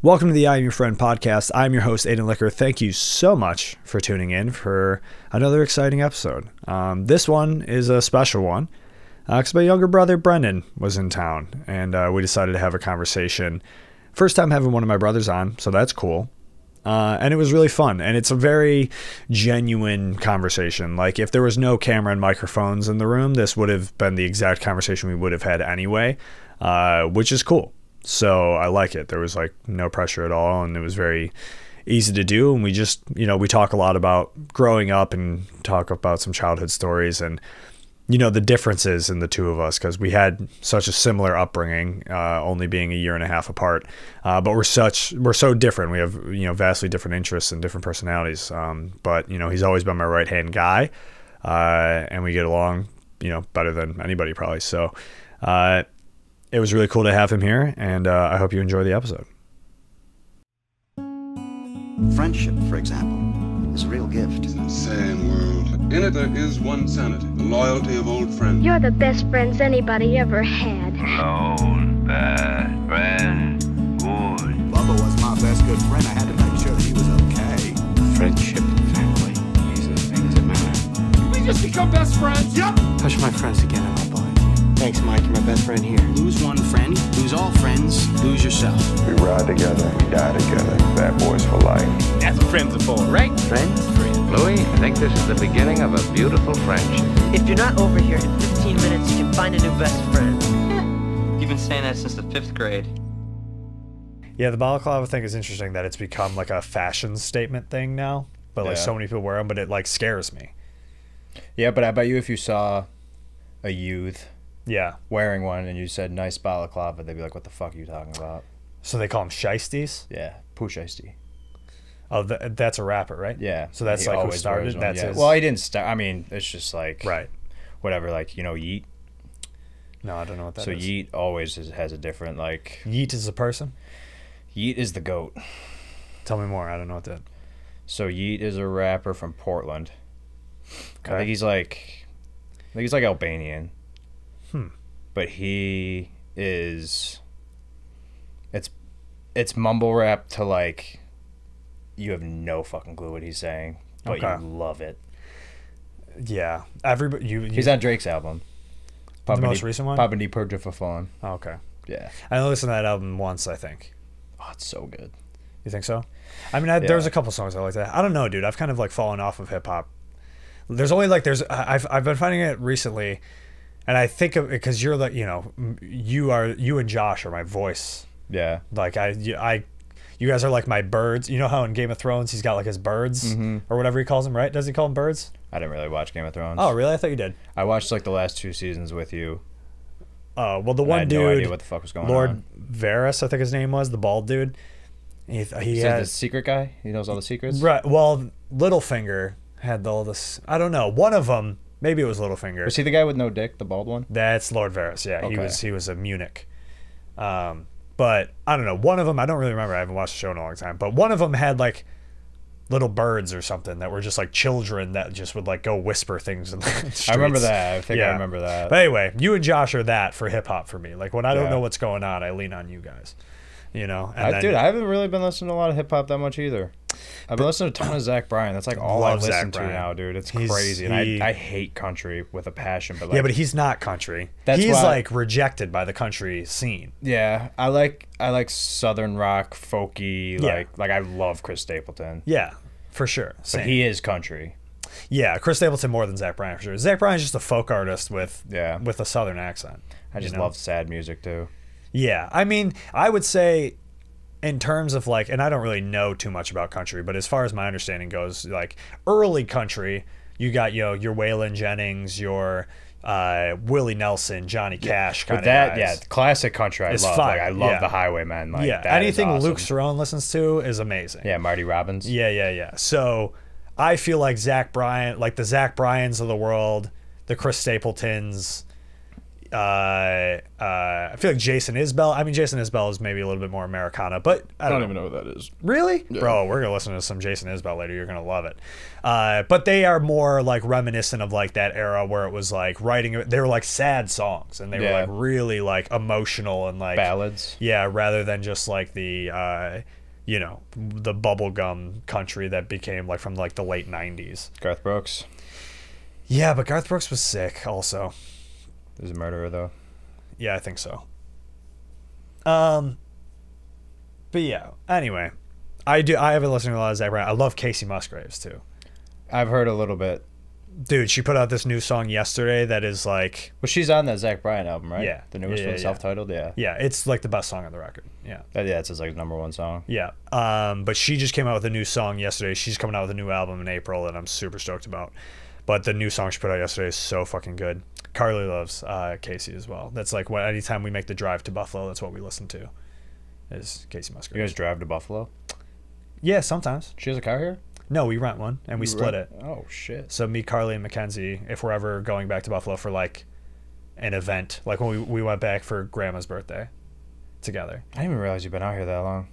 Welcome to the I'm Your Friend podcast. I'm your host, Aiden Licker. Thank you so much for tuning in for another exciting episode. This one is a special one because my younger brother, Brendan, was in town, and we decided to have a conversation. First time having one of my brothers on, so that's cool. And it was really fun, and it's a very genuine conversation. Like, if there was no camera and microphones in the room, this would have been the exact conversation we would have had anyway, which is cool. So I like it. There was like no pressure at all, and it was very easy to do. And we just, we talk a lot about growing up and talk about some childhood stories and, the differences in the two of us, because we had such a similar upbringing, only being a year and a half apart. But we're so different. We have, vastly different interests and different personalities. But he's always been my right-hand guy, and we get along, better than anybody probably. So, it was really cool to have him here, and I hope you enjoy the episode. Friendship, for example, is a real gift. It's an insane world. In it there is one sanity, the loyalty of old friends. You're the best friends anybody ever had. Alone, bad, friend, good. Bubba was my best good friend. I had to make sure that he was okay. Friendship and family, these are the things that matter. Can we just become best friends? Yep. Push my friends again and I'll bind you. Thanks, Mike. You're my best friend here. Lose one friend, lose all friends, lose yourself. We ride together, we die together. Bad boys for life. That's what friends are for, right? Friends? Louis, I think this is the beginning of a beautiful friendship. If you're not over here in 15 minutes, you can find a new best friend. You've been saying that since the 5th grade. Yeah, the balaclava thing is interesting that it's become like a fashion statement thing now. But like so many people wear them, but it like scares me. Yeah, but I bet you if you saw a youth wearing one and you said nice balaclava, they'd be like, what the fuck are you talking about? So they call them shiesties? Yeah, Pooh Shiesty. Oh, that's a rapper, right? Yeah. So that's like who started? That's his... Well, he didn't start. I mean, it's just like... Right. Whatever, like, Yeet? No, I don't know what that is. So Yeet always has a different, like... Yeet is a person? Yeet is the GOAT. Tell me more. I don't know what that... So Yeet is a rapper from Portland. Okay. I think he's like Albanian. But he is... It's mumble rap to, like... You have no fucking clue what he's saying, but you love it. Yeah. He's on Drake's album. The most recent one? Papa Di Purja for Fun. Oh, okay. Yeah. I listened to that album once, I think. Oh, it's so good. You think so? I mean, there's a couple songs I like that. I don't know, dude. I've kind of like fallen off of hip hop. There's only like I've been finding it recently, and I think of it because you're like you and Josh are my voice. Yeah. Like you guys are like my birds. You know how in Game of Thrones he's got like his birds or whatever he calls them, right? Does he call them birds? I didn't really watch Game of Thrones. Oh, really? I thought you did. I watched like the last 2 seasons with you. Oh, well, the one dude, no idea what the fuck was going on. Lord Varys, I think his name was, the bald dude. He had the secret guy. He knows all the secrets. Right. Well, Littlefinger had all this. I don't know. One of them, maybe it was Littlefinger. Was he the guy with no dick, the bald one? That's Lord Varys. Yeah, okay. He was a Munich. But I don't know. One of them, I don't really remember. I haven't watched the show in a long time. But one of them had like little birds or something that were just like children that just would like go whisper things in the streets. I remember that. I think I remember that. But anyway, you and Josh are that for hip hop for me. Like when I don't know what's going on, I lean on you guys. Dude, I haven't really been listening to a lot of hip hop that much either. I've been listening to a ton of Zach Bryan. That's like all I listen to now, dude. It's crazy. And I hate country with a passion. But yeah, but he's not country. He's like rejected by the country scene. Yeah, I like southern rock, folky. Like I love Chris Stapleton. Yeah, for sure. Same. But he is country. Yeah, Chris Stapleton more than Zach Bryan for sure. Zach Bryan's just a folk artist with a southern accent. I just love sad music too. Yeah, I mean, I would say in terms of like, and I don't really know too much about country, but as far as my understanding goes, like early country, you got your Waylon Jennings, your Willie Nelson, Johnny Cash kind of guys. Yeah, classic country I love. Like I love the Highwaymen. Like anything awesome. Luke Cerrone listens to is amazing. Yeah, Marty Robbins. Yeah. So I feel like Zach Bryan, like the Zach Bryans of the world, the Chris Stapletons, I feel like Jason Isbell. I mean, Jason Isbell is maybe a little bit more Americana, but I don't even know what that is. Really? Yeah. Bro, we're going to listen to some Jason Isbell later. You're going to love it. But they are more like reminiscent of like that era where it was like writing, they were like sad songs and they were like really like emotional and like ballads. Yeah, rather than just like the, you know, the bubblegum country that became like from like the late 90s. Garth Brooks. Yeah, but Garth Brooks was sick also. He's a murderer though. Yeah, I think so. But yeah, anyway, I haven't listened to a lot of Zach Bryan. I love Casey Musgraves too. I've heard a little bit. Dude, she put out this new song yesterday that is like... Well, she's on that Zach Bryan album, right? Yeah. The newest one, self-titled, yeah. Yeah, it's like the best song on the record. Yeah. Yeah, it's his like #1 song. Yeah. But she just came out with a new song yesterday. She's coming out with a new album in April that I'm super stoked about. But the new song she put out yesterday is so fucking good. Carly loves Casey as well. That's like what anytime we make the drive to Buffalo, that's what we listen to. Is Casey Musgraves. You guys drive to Buffalo? Yeah, sometimes. She has a car here? No, we rent one and we split it. Oh shit. So me, Carly, and Mackenzie, if we're ever going back to Buffalo for like an event, like when we went back for Grandma's birthday together. I didn't even realize you've been out here that long.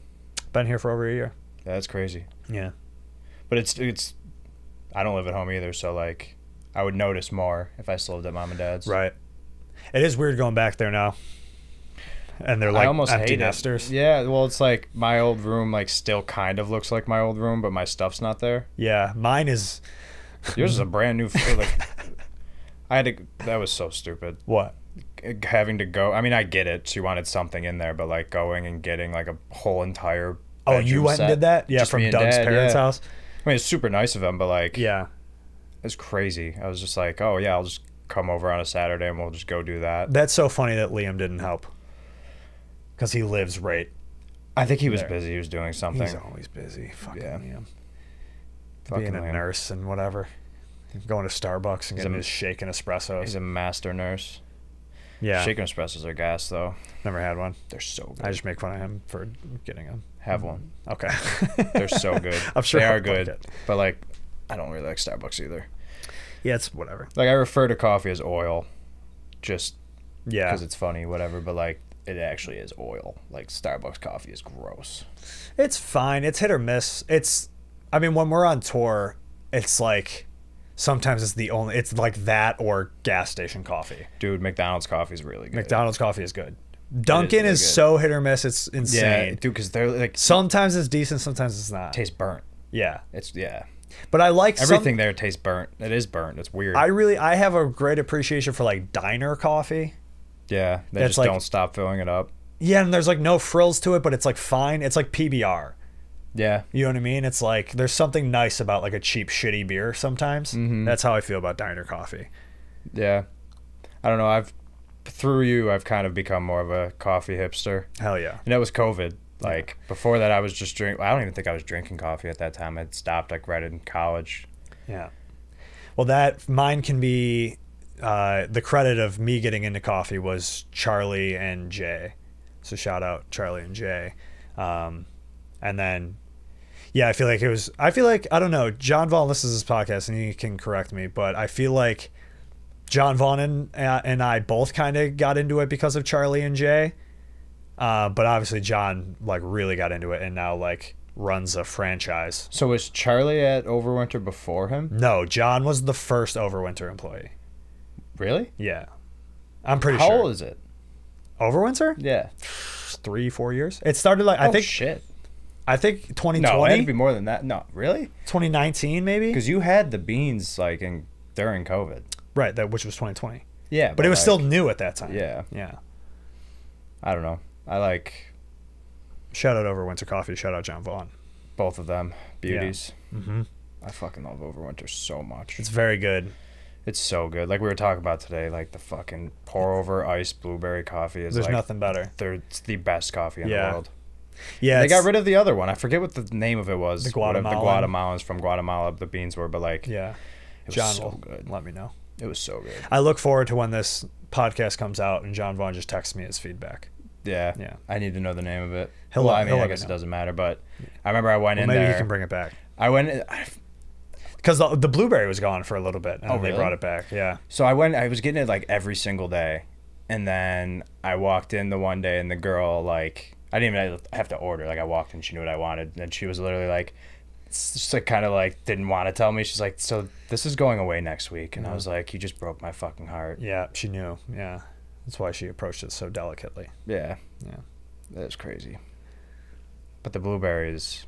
Been here for over a year. Yeah, that's crazy. Yeah. But it's I don't live at home either, so like I would notice more if I still lived at mom and dad's. Right. It is weird going back there now. And they're like I almost empty hate nesters. Yeah, well, it's like my old room like still kind of looks like my old room, but my stuff's not there. Yeah, mine is. Yours is a brand new. Like, I had to. That was so stupid. What? Having to go. I mean, I get it. She wanted something in there, but like going and getting like a whole entire. Oh, you went and did that? Yeah, from Doug's parents' house. I mean, it's super nice of them, but like, yeah, it's crazy. I was just like, oh yeah, I'll just come over on a Saturday and we'll just go do that. That's so funny that Liam didn't help. Because he lives right. I think he was busy. He was doing something. He's always busy. Fucking Liam. Fucking being a Liam. nurse and whatever. Going to Starbucks and getting his shaken espressos. He's a master nurse. Yeah. Shaken espressos are gas, though. Never had one. They're so good. I just make fun of him for getting them. Have one. Okay. They're so good. I'm sure they I'll are good. like it. But, like, I don't really like Starbucks either. Yeah, it's whatever. Like, I refer to coffee as oil. Just yeah, because it's funny, whatever. But, like, it actually is oil. Like, Starbucks coffee is gross. It's fine. It's hit or miss. I mean, when we're on tour, it's like sometimes it's like that or gas station coffee. Dude, McDonald's coffee is really good. McDonald's coffee is good. Dunkin' is so hit or miss. It's insane. Yeah, dude, because they're like sometimes it's decent, sometimes it's not. Tastes burnt. Yeah, yeah. But I like everything there tastes burnt. It is burnt. It's weird. I have a great appreciation for like diner coffee. Yeah, they just like, don't stop filling it up. Yeah, and there's like no frills to it, but it's like fine. It's like PBR. Yeah. You know what I mean? It's like there's something nice about like a cheap, shitty beer sometimes. Mm-hmm. That's how I feel about diner coffee. Yeah. I don't know. Through you, I've kind of become more of a coffee hipster. Hell yeah. And that was COVID. Like, before that, I was just I don't even think I was drinking coffee at that time. I'd stopped, like, right in college. Yeah. Well, mine can be, the credit of me getting into coffee was Charlie and Jay. So shout out Charlie and Jay. And then, yeah, I feel like, I don't know, John Vaughn listens to this podcast and he can correct me, but I feel like John Vaughn and I both kind of got into it because of Charlie and Jay. But obviously John like really got into it and now like runs a franchise. So was Charlie at Overwinter before him? No, John was the first Overwinter employee. Really? Yeah. I'm pretty sure. How old is it? Overwinter? Yeah. 3-4 years. It started like I think 2020. No, it had to be more than that. No, really? 2019 maybe? Because you had the beans like during COVID. Right, which was 2020. Yeah. But it was still new at that time. Yeah. Yeah. I don't know. I like... Shout out Overwinter Coffee. Shout out John Vaughn. Both of them. Beauties. Yeah. Mm-hmm. I fucking love Overwinter so much. It's very good. It's so good. Like we were talking about today, like the fucking pour over iced blueberry coffee is There's like... nothing better. It's the best coffee in the world. Yeah. They got rid of the other one. I forget what the name of it was. The Guatemalan. The Guatemalans from Guatemala, the beans were, but like... Yeah. It was John so will good. Let me know. It was so good. I look forward to when this podcast comes out and John Vaughn just texts me his feedback. Yeah. Yeah. I need to know the name of it. I guess it doesn't matter, but I remember I went in maybe there. Maybe he can bring it back. I went... Because the blueberry was gone for a little bit, and really? they brought it back. Yeah. So I was getting it like every single day, And then I walked in the one day, and the girl, like, I didn't even have to order. Like, I walked in, she knew what I wanted, and she was literally like, just like kind of like didn't want to tell me. She's like, so this is going away next week, and I was like, you just broke my fucking heart. Yeah, she knew. Yeah, that's why she approached it so delicately. Yeah, that's crazy. But the blueberries,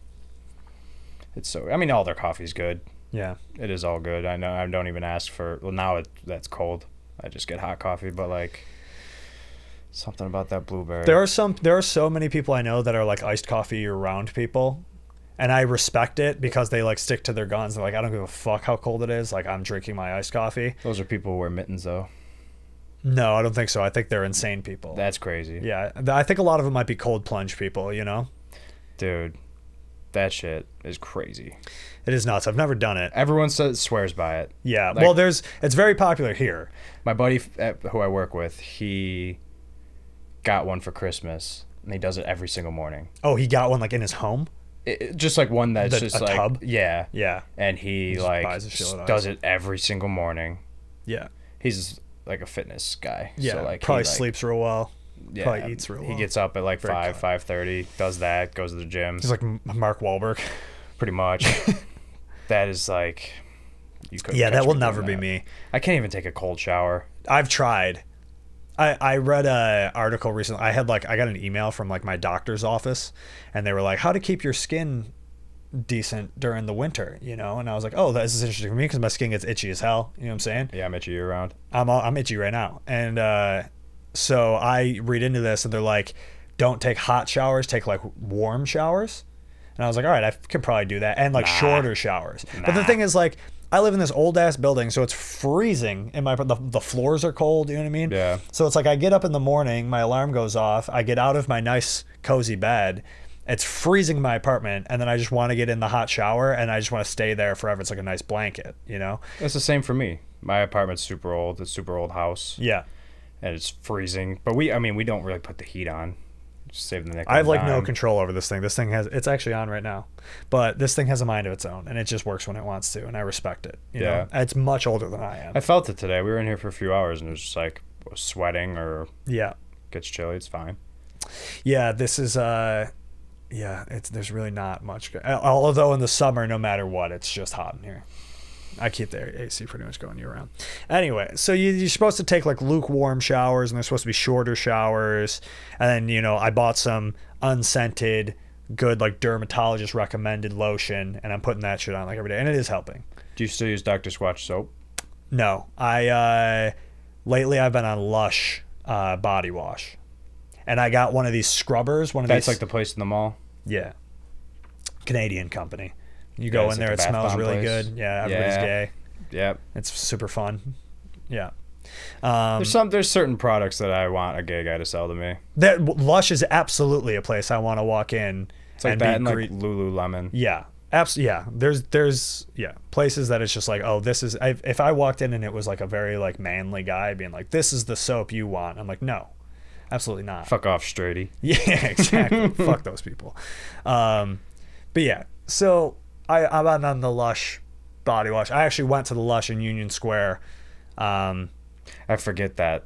it's so. I mean, all their coffee's good. Yeah, it is all good. I know. I don't even ask for. Well, now that's cold. I just get hot coffee, but like. Something about that blueberry. There are so many people I know that are like iced coffee year-round people, and I respect it because they like stick to their guns. They're like, I don't give a fuck how cold it is. Like, I'm drinking my iced coffee. Those are people who wear mittens, though. No, I don't think so. I think they're insane people. That's crazy. Yeah, I think a lot of them might be cold plunge people. You know, dude, that shit is crazy. It is nuts. I've never done it. Everyone swears by it. Yeah. Like, well, it's very popular here. My buddy who I work with, he got one for Christmas, and he does it every single morning. Oh, he got one like in his home? Just like one that's just like tub? Yeah. Yeah. And he like does it every single morning. Yeah. He's like a fitness guy. Yeah. So like probably he, like, sleeps real well. Yeah. Probably eats real well. He gets up at like 5:30, does that, goes to the gym. He's like Mark Wahlberg. Pretty much. That is like that will never be me. I can't even take a cold shower. I've tried. I read a article recently. I got an email from like my doctor's office, and they were like, how to keep your skin decent during the winter, you know? And I was like, oh, this is interesting for me because my skin gets itchy as hell. You know what I'm saying? Yeah, I'm itchy year round. I'm itchy right now. And so I read into this, and they're like, don't take hot showers, take like warm showers. And I was like, all right, I can probably do that. And like shorter showers. But the thing is, like, I live in this old ass building, so it's freezing in the floors are cold, you know what I mean? Yeah. So it's like I get up in the morning, my alarm goes off, I get out of my nice cozy bed, it's freezing in my apartment, and then I just want to get in the hot shower, and I just want to stay there forever. It's like a nice blanket, you know? It's the same for me. My apartment's super old. It's a super old house. Yeah. And it's freezing. But we don't really put the heat on. Just save the nickel. I have like no control over this thing. This thing it's actually on right now, but this thing has a mind of its own, and it just works when it wants to, and I respect it. You know? It's much older than I am. I felt it today. We were in here for a few hours, and it was just like sweating or gets chilly. It's fine. Yeah, this is there's really not much. Although in the summer, no matter what, it's just hot in here. I keep the AC pretty much going year round. Anyway, so you're supposed to take like lukewarm showers, and they're supposed to be shorter showers. And then, you know, I bought some unscented, good, like dermatologist recommended lotion, and I'm putting that shit on like every day, and it is helping. Do you still use Dr. Squatch soap? No, lately I've been on Lush body wash, and I got one of these scrubbers. That's like the place in the mall. Yeah, Canadian company. You go in there, it smells really good. Yeah, everybody's gay. Yep. It's super fun. Yeah. There's certain products that I want a gay guy to sell to me. That Lush is absolutely a place I want to walk in. It's like that and like Lululemon. Yeah. Absolutely. Yeah. There's places that it's just like, oh, this is, if I walked in and it was like a very like manly guy being like, this is the soap you want. I'm like, no, absolutely not. Fuck off, Straighty. Yeah, exactly. Fuck those people. But yeah, so I'm on the Lush body wash. I actually went to the Lush in Union Square. I forget that.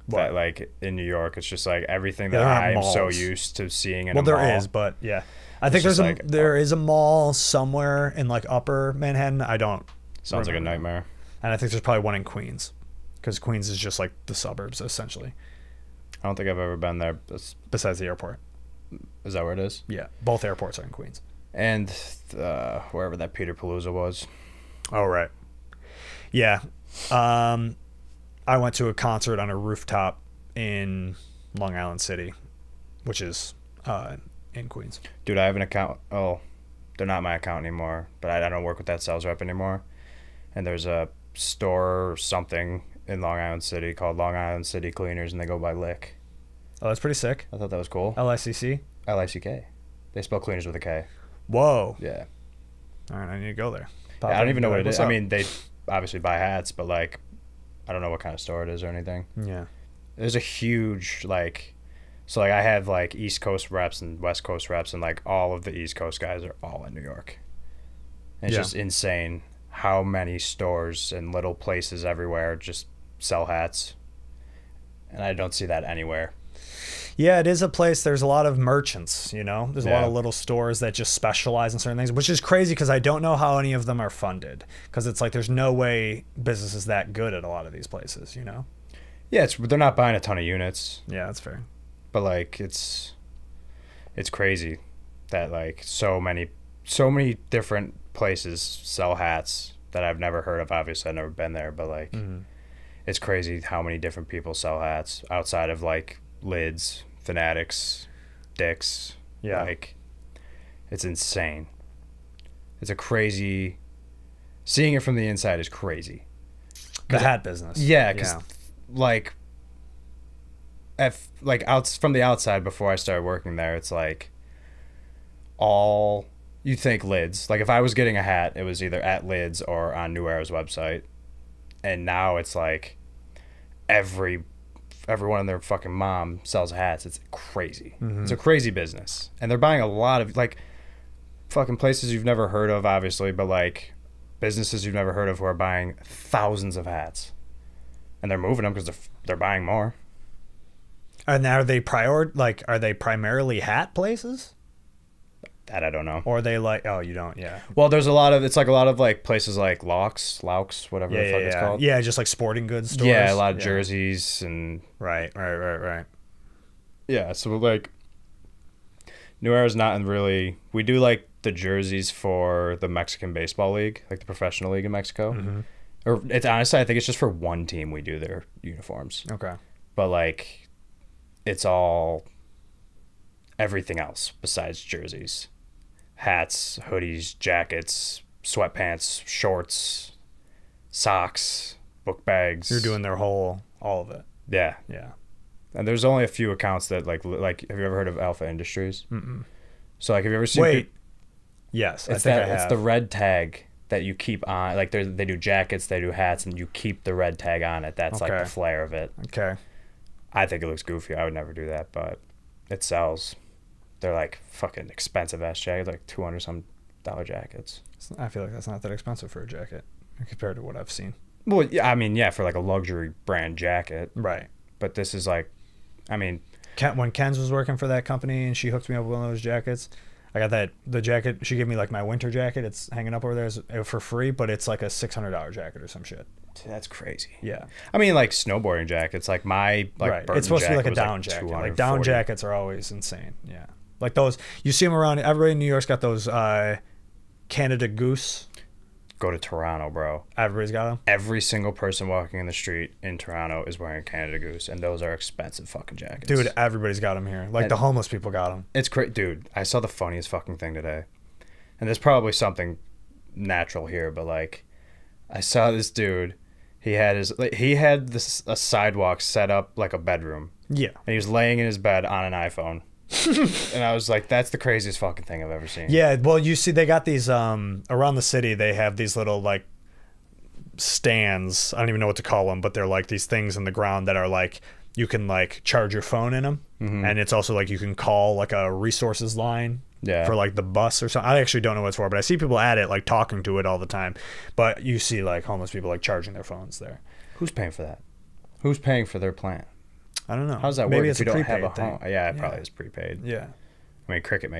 What? That like in New York, it's just like everything that I'm so used to seeing in a mall. Well, there is, but yeah, I think there is a mall somewhere in like Upper Manhattan. I don't. Sounds like a nightmare. And I think there's probably one in Queens, because Queens is just like the suburbs essentially. I don't think I've ever been there. Besides the airport. Is that where it is? Yeah, both airports are in Queens. And wherever that Peter Palooza was. Oh, right. Yeah. I went to a concert on a rooftop in Long Island City, which is in Queens. Dude, I have an account. Oh, they're not my account anymore, but I don't work with that sales rep anymore. And there's a store or something in Long Island City called Long Island City Cleaners, and they go by Lick. Oh, that's pretty sick. I thought that was cool. LICC? LICK. They spell cleaners with a K. Whoa. Yeah. All right, I need to go there. Yeah, I don't even know what it is. I mean, they obviously buy hats, but like, I don't know what kind of store it is or anything. Yeah. There's a huge like, so like I have like East Coast reps and West Coast reps, and like all of the East Coast guys are all in New York. And it's just insane how many stores and little places everywhere just sell hats. and I don't see that anywhere. Yeah, it is a place. There's a lot of merchants, you know. There's a lot Yeah. of little stores that just specialize in certain things, which is crazy because I don't know how any of them are funded. Because it's like there's no way business is that good at a lot of these places, you know. Yeah, they're not buying a ton of units, Yeah, that's fair. but like it's crazy that like so many different places sell hats that I've never heard of. Obviously, I've never been there, but like it's crazy how many different people sell hats outside of like Lids, Fanatics, Dick's. Yeah. Like, it's insane. It's a crazy... Seeing it from the inside is crazy. The hat business. Yeah, because, like, from the outside before I started working there, it's like all... You think Lids. Like, if I was getting a hat, it was either at Lids or on New Era's website. And now it's like everyone and their fucking mom sells hats. It's crazy. It's a crazy business. And they're buying a lot of, like, fucking places you've never heard of, obviously, but, like, businesses you've never heard of who are buying thousands of hats. And they're moving them because they're buying more. And are they are they primarily hat places? That I don't know. Or are they like, oh, you don't, yeah. Well, there's a lot of, like, places like Laux, whatever the fuck it's called. Yeah, just like sporting goods stores. Yeah, a lot of jerseys and... Right. Yeah, so, like, New Era's not in really... We do, like, the jerseys for the Mexican Baseball League, like the professional league in Mexico. Or, it's honestly, I think it's just for one team we do their uniforms. Okay. But, like, it's all... everything else besides jerseys. Hats, hoodies, jackets, sweatpants, shorts, socks, book bags. You're doing all of it. Yeah. Yeah. And there's only a few accounts that like have you ever heard of Alpha Industries? So like have you ever seen Wait. Yes, it's I think that I have. it's the red tag that you keep on, like they do jackets, they do hats, and you keep the red tag on it. That's like Okay. the flair of it. Okay. I think it looks goofy. I would never do that, but it sells. They're like fucking expensive ass jackets, like $200 some jackets. I feel like that's not that expensive for a jacket compared to what I've seen. Well, yeah, I mean, yeah, for like a luxury brand jacket. Right. But this is like, I mean, When Ken's was working for that company and she hooked me up with one of those jackets, I got the jacket. She gave me like my winter jacket. It's hanging up over there for free, but it's like a $600 jacket or some shit. that's crazy. Yeah. I mean, like snowboarding jackets, like my like right. Burton It's supposed to be like a was, down jacket. Like 240. down jackets are always insane. Yeah. Like those, you see them around. Everybody in New York's got those Canada Goose. Go to Toronto, bro. Everybody's got them. Every single person walking in the street in Toronto is wearing Canada Goose, and those are expensive fucking jackets. Dude, everybody's got them here. Like the homeless people got them. It's great, dude. I saw the funniest fucking thing today, and there's probably something natural here, but like, I saw this dude. He had a sidewalk set up like a bedroom. Yeah. And he was laying in his bed on an iPhone. And I was like, that's the craziest fucking thing I've ever seen. Yeah, well, you see, they got these around the city. They have these little like stands. I don't even know what to call them, but they're like these things in the ground that are like you can like charge your phone in them, and it's also like you can call like a resources line for like the bus or something. I actually don't know what it's for, but I see people at it like talking to it all the time. But you see like homeless people like charging their phones there. Who's paying for that? Who's paying for their plan? I don't know. How's that Maybe work it's if you a don't have prepaid a thing. home? Yeah, it probably is prepaid. Yeah. I mean, Cricket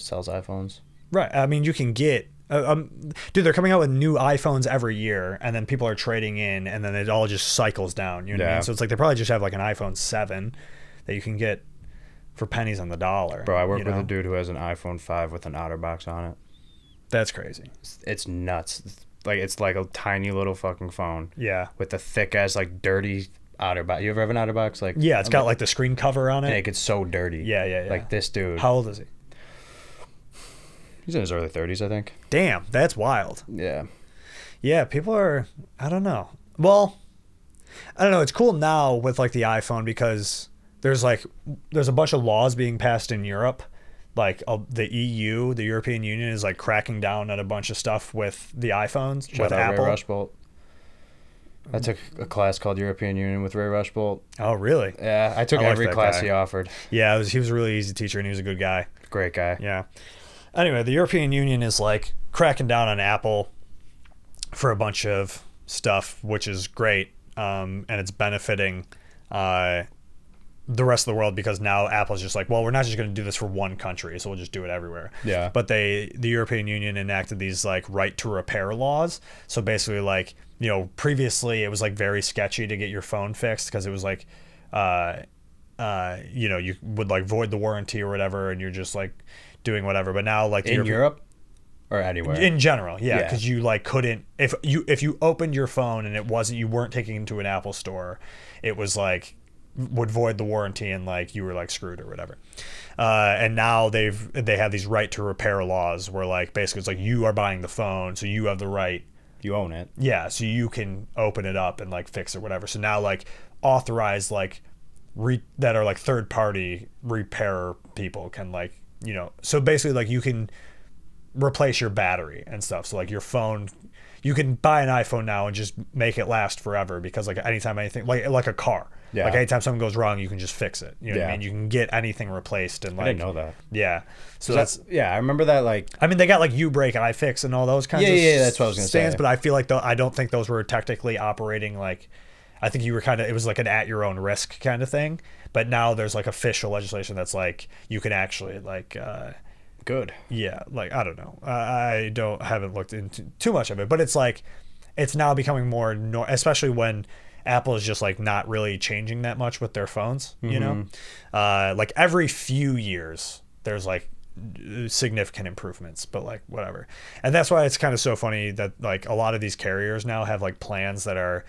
sells iPhones. Right. I mean, you can get, dude, they're coming out with new iPhones every year, and then people are trading in, and then it all just cycles down. You know what I mean? So it's like they probably just have like an iPhone 7 that you can get for pennies on the dollar. Bro, I work with a dude who has an iPhone 5 with an OtterBox on it. That's crazy. It's nuts. It's like a tiny little fucking phone. Yeah. With the thick ass, like dirty OtterBox. You ever have an OtterBox? Like, yeah, it's got like the screen cover on it. And it gets so dirty. Yeah. Like this dude. How old is he? He's in his early 30s, I think. Damn, that's wild. Yeah. Yeah, people are, I don't know. Well, I don't know. It's cool now with like the iPhone because there's a bunch of laws being passed in Europe. Like the EU, the European Union, is like cracking down at a bunch of stuff with the iPhones, with Apple. Ray Rushbolt. I took a class called European Union with Ray Rushbolt. Oh, really? Yeah, I took every class he offered. Yeah, he was a really easy teacher, and he was a good guy. Great guy. Yeah. Anyway, the European Union is like cracking down on Apple for a bunch of stuff, which is great, and it's benefiting the rest of the world, because now Apple's just like, well, we're not just going to do this for one country, so we'll just do it everywhere. Yeah. But the European Union enacted these like right to repair laws. So basically, like, you know, previously it was like very sketchy to get your phone fixed because it was like, you know, you would like void the warranty or whatever, and you're just like doing whatever. But now, like in Europe or anywhere in general, yeah, because you like couldn't, if you opened your phone and you weren't taking it into an Apple store, it was like would void the warranty and like you were like screwed or whatever. And now they have these right to repair laws where like basically it's like you are buying the phone, so you have the right, you own it. Yeah, so you can open it up and like fix it, whatever. So now like authorized like that are like third party repair people can like, you know, so basically like you can replace your battery and stuff. So like your phone, you can buy an iPhone now and just make it last forever, because like anytime anything like a car. Yeah. Like anytime something goes wrong, you can just fix it. You know what I mean? You can get anything replaced, and like I didn't know that. Yeah. So that's I remember that. Like, I mean, they got like U-Break and iFix and all those kinds of that's what I was gonna stands, say. but I feel like I don't think those were technically operating like. I think you were it was like an at your own risk kind of thing. But now there's like official legislation that's like you can actually like. Good. Yeah, like I don't know. I haven't looked into too much of it, but it's like it's now becoming more especially when Apple is just like not really changing that much with their phones, you know? Like every few years there's like significant improvements, but like whatever. And that's why it's kind of so funny that like a lot of these carriers now have like plans that are,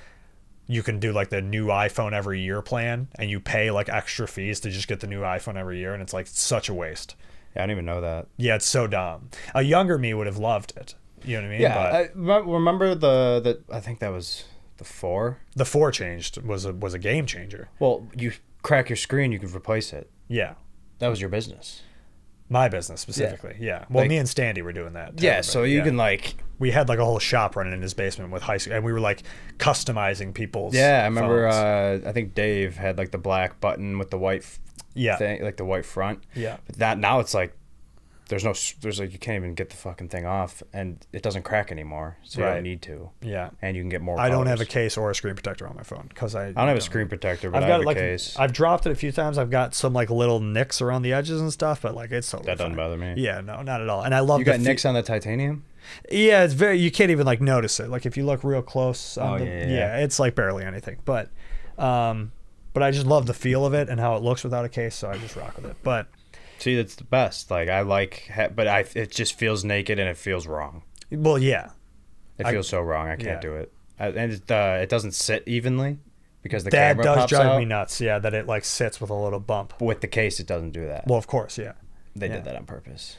you can do like the new iPhone every year plan, and you pay like extra fees to just get the new iPhone every year, and it's like such a waste. Yeah, I didn't even know that. Yeah, it's so dumb. A younger me would have loved it. You know what I mean? Yeah, I remember the I think that was the 4. The 4 changed was a game changer. Well, you crack your screen, you could replace it. Yeah, that was your business. My business specifically. Yeah. Well, like, me and Standy were doing that. Yeah, so you can like. We had like a whole shop running in his basement with high school, and we were like customizing people's. Yeah, I remember. I think Dave had like the black button with the white. Thing, like the white front. Yeah. But that now it's like there's like you can't even get the fucking thing off, and it doesn't crack anymore, so you don't need to. Yeah. And you can get more. I don't have a case or a screen protector on my phone because I don't have a screen protector, but I have a case. I've dropped it a few times. I've got some like little nicks around the edges and stuff, but like it's totally that doesn't bother me. Yeah, no, not at all. And I love. You got nicks on the titanium? Yeah, it's very. You can't even like notice it. Like if you look real close. Yeah, it's like barely anything, but I just love the feel of it and how it looks without a case, so I just rock with it. But see, that's the best. Like I like, but it just feels naked and it feels wrong. Well, yeah, it feels so wrong. I can't do it, and it doesn't sit evenly because the camera does pops drive out. me nuts. Yeah, that it like sits with a little bump. But with the case, it doesn't do that. Well, of course, yeah. They did that on purpose.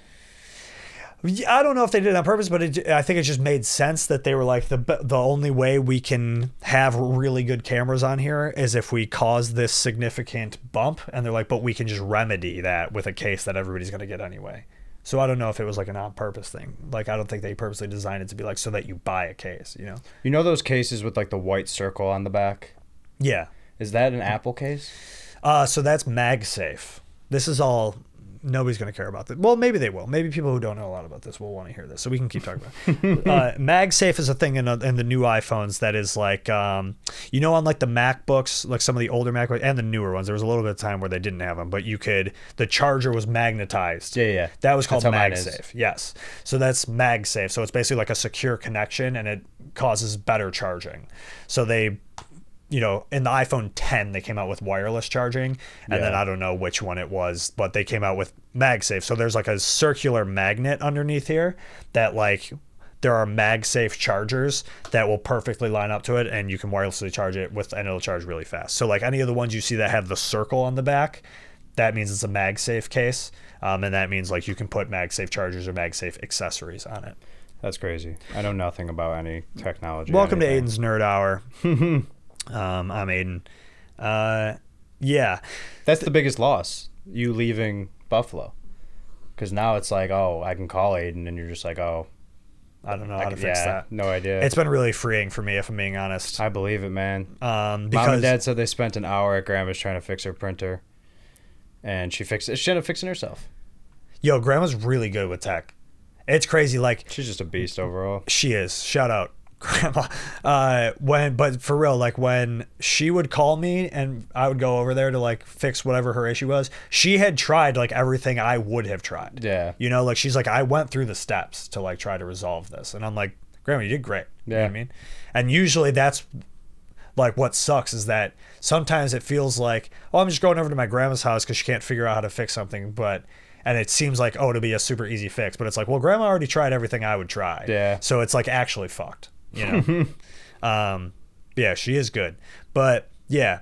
I don't know if they did it on purpose, but I think it just made sense that they were like the only way we can have really good cameras on here is if we cause this significant bump, and they're like, but we can just remedy that with a case that everybody's going to get anyway. So I don't know if it was like an on-purpose thing. Like I don't think they purposely designed it to be like so that you buy a case, you know? You know those cases with like the white circle on the back? Yeah. Is that an Apple case? So that's MagSafe. This is all. Nobody's going to care about this. Well, maybe they will. Maybe people who don't know a lot about this will want to hear this, so we can keep talking about it. MagSafe is a thing in the new iPhones that is like, on like the MacBooks, like some of the older MacBooks and the newer ones, there was a little bit of time where they didn't have them, but the charger was magnetized. Yeah. That was called MagSafe. Yes. So that's MagSafe. So it's basically like a secure connection, and it causes better charging. So they... in the iPhone 10, they came out with wireless charging, and then I don't know which one it was, but they came out with MagSafe. So there's like a circular magnet underneath here that like there are MagSafe chargers that will perfectly line up to it, and you can wirelessly charge it and it'll charge really fast. So like any of the ones you see that have the circle on the back, that means it's a MagSafe case, and that means like you can put MagSafe chargers or MagSafe accessories on it. That's crazy. I know nothing about any technology. Welcome to Aiden's Nerd Hour. I'm Aiden. Yeah. That's the biggest loss, you leaving Buffalo. Because now it's like, oh, I can call Aiden, and you're just like, oh. I don't know how to fix that. No idea. It's been really freeing for me, if I'm being honest. I believe it, man. Because Mom and Dad said they spent an hour at Grandma's trying to fix her printer. And she ended up fixing herself. Yo, Grandma's really good with tech. It's crazy. Like she's just a beast overall. She is. Shout out grandma. But for real, like when she would call me and I would go over there to like fix whatever her issue was, she had tried like everything I would have tried. Yeah. You know, like she's like, I went through the steps to like try to resolve this. And I'm like, Grandma, you did great. You know what I mean? And usually that's like what sucks is that sometimes it feels like, oh, I'm just going over to my grandma's house because she can't figure out how to fix something. And it seems like, oh, it'll be a super easy fix. But it's like, well, grandma already tried everything I would try. Yeah. So it's like actually fucked, you know? Yeah, she is good. But yeah,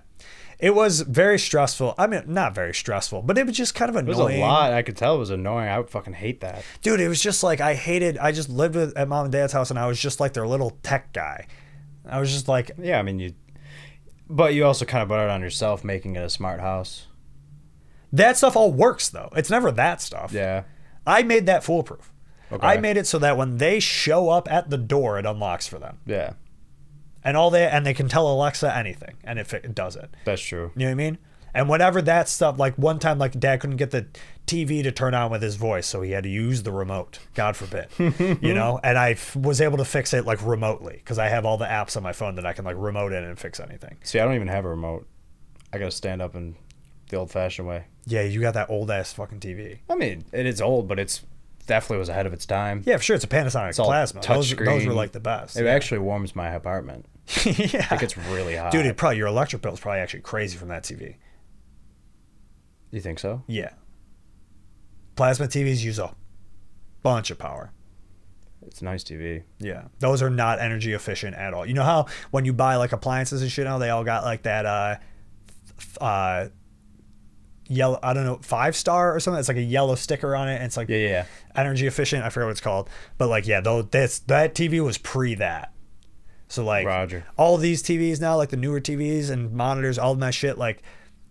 it was very stressful. I mean, not very stressful, but it was just kind of annoying. It was a lot. I could tell it was annoying. I would fucking hate that. Dude, it was just like, I just lived at mom and dad's house and I was just like their little tech guy. I was just like, yeah, I mean, but you also kind of brought it on yourself making it a smart house. That stuff all works though. It's never that stuff. Yeah. I made that foolproof. Okay. I made it so that when they show up at the door, it unlocks for them. Yeah. And they can tell Alexa anything, and it does it. That's true. You know what I mean? And whenever that stuff, like one time, like Dad couldn't get the TV to turn on with his voice, so he had to use the remote. God forbid, you know. And I was able to fix it like remotely because I have all the apps on my phone that I can like remote in and fix anything. See, I don't even have a remote. I gotta stand up in the old-fashioned way. Yeah, you got that old ass fucking TV. I mean, it is old, but it's definitely was ahead of its time. Yeah, for sure. It's a Panasonic Plasma. Those were like the best. It actually warms my apartment. Yeah, it gets really hot. Dude, your electric bill is probably actually crazy from that TV. You think so? Yeah. Plasma TVs use a bunch of power. It's a nice TV. Yeah. Those are not energy efficient at all. You know how when you buy like appliances and shit now, they all got like that yellow, I don't know, 5-star or something. It's like a yellow sticker on it. And it's like energy efficient. I forget what it's called. But like, yeah, though that TV was pre that. So like Roger. All these TVs now, like the newer TVs and monitors, all of that shit, like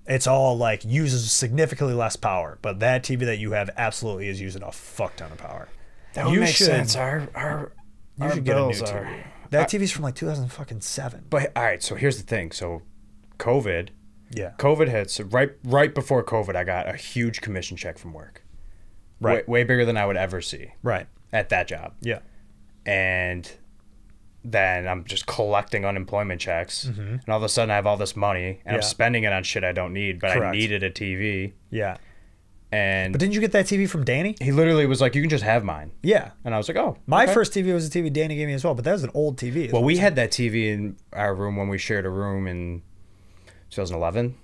it's all like uses significantly less power. But that TV that you have absolutely is using a fuck ton of power. That would make sense. Our bills are... That TV's from like 2007. But all right, so here's the thing. So COVID. Yeah. COVID hit. So right before COVID, I got a huge commission check from work. Right. Way bigger than I would ever see. Right. At that job. Yeah. And then I'm just collecting unemployment checks. Mm-hmm. And all of a sudden I have all this money and I'm spending it on shit I don't need, but I needed a TV. Yeah. But didn't you get that TV from Danny? He literally was like, you can just have mine. Yeah. And I was like, oh. My first TV was a TV Danny gave me as well, but that was an old TV. Well, we had that TV in our room when we shared a room in 2011.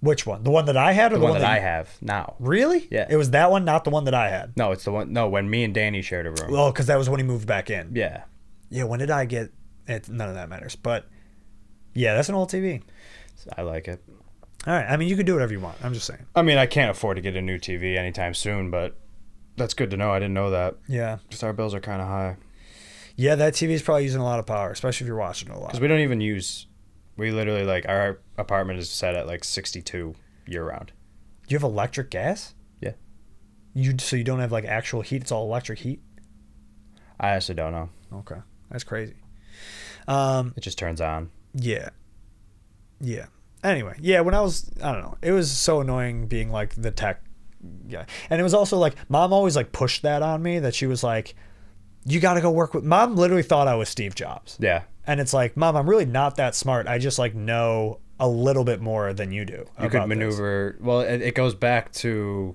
Which one? The one that I had or the one that I have now? Really? Yeah. It was that one, not the one that I had. No, it's the one. No, when me and Danny shared a room. Well, because that was when he moved back in. Yeah. Yeah, when did I get it? None of that matters. But yeah, that's an old TV. I like it. All right. I mean, you can do whatever you want. I'm just saying. I mean, I can't afford to get a new TV anytime soon, but that's good to know. I didn't know that. Yeah. Just our bills are kind of high. Yeah, that TV is probably using a lot of power, especially if you're watching it a lot. Because we don't even use... We literally, like, our apartment is set at, like, 62 year-round. Do you have electric gas? Yeah. So you don't have, like, actual heat? It's all electric heat? I actually don't know. Okay. That's crazy. It just turns on. Yeah. Yeah. Anyway, yeah, when I don't know, it was so annoying being, like, the tech guy. And it was also, like, Mom always, like, pushed that on me, that she was like, you got to go work with... Mom literally thought I was Steve Jobs. Yeah. And it's like, Mom, I'm really not that smart. I just, like, know a little bit more than you do. You could maneuver... This. Well, it goes back to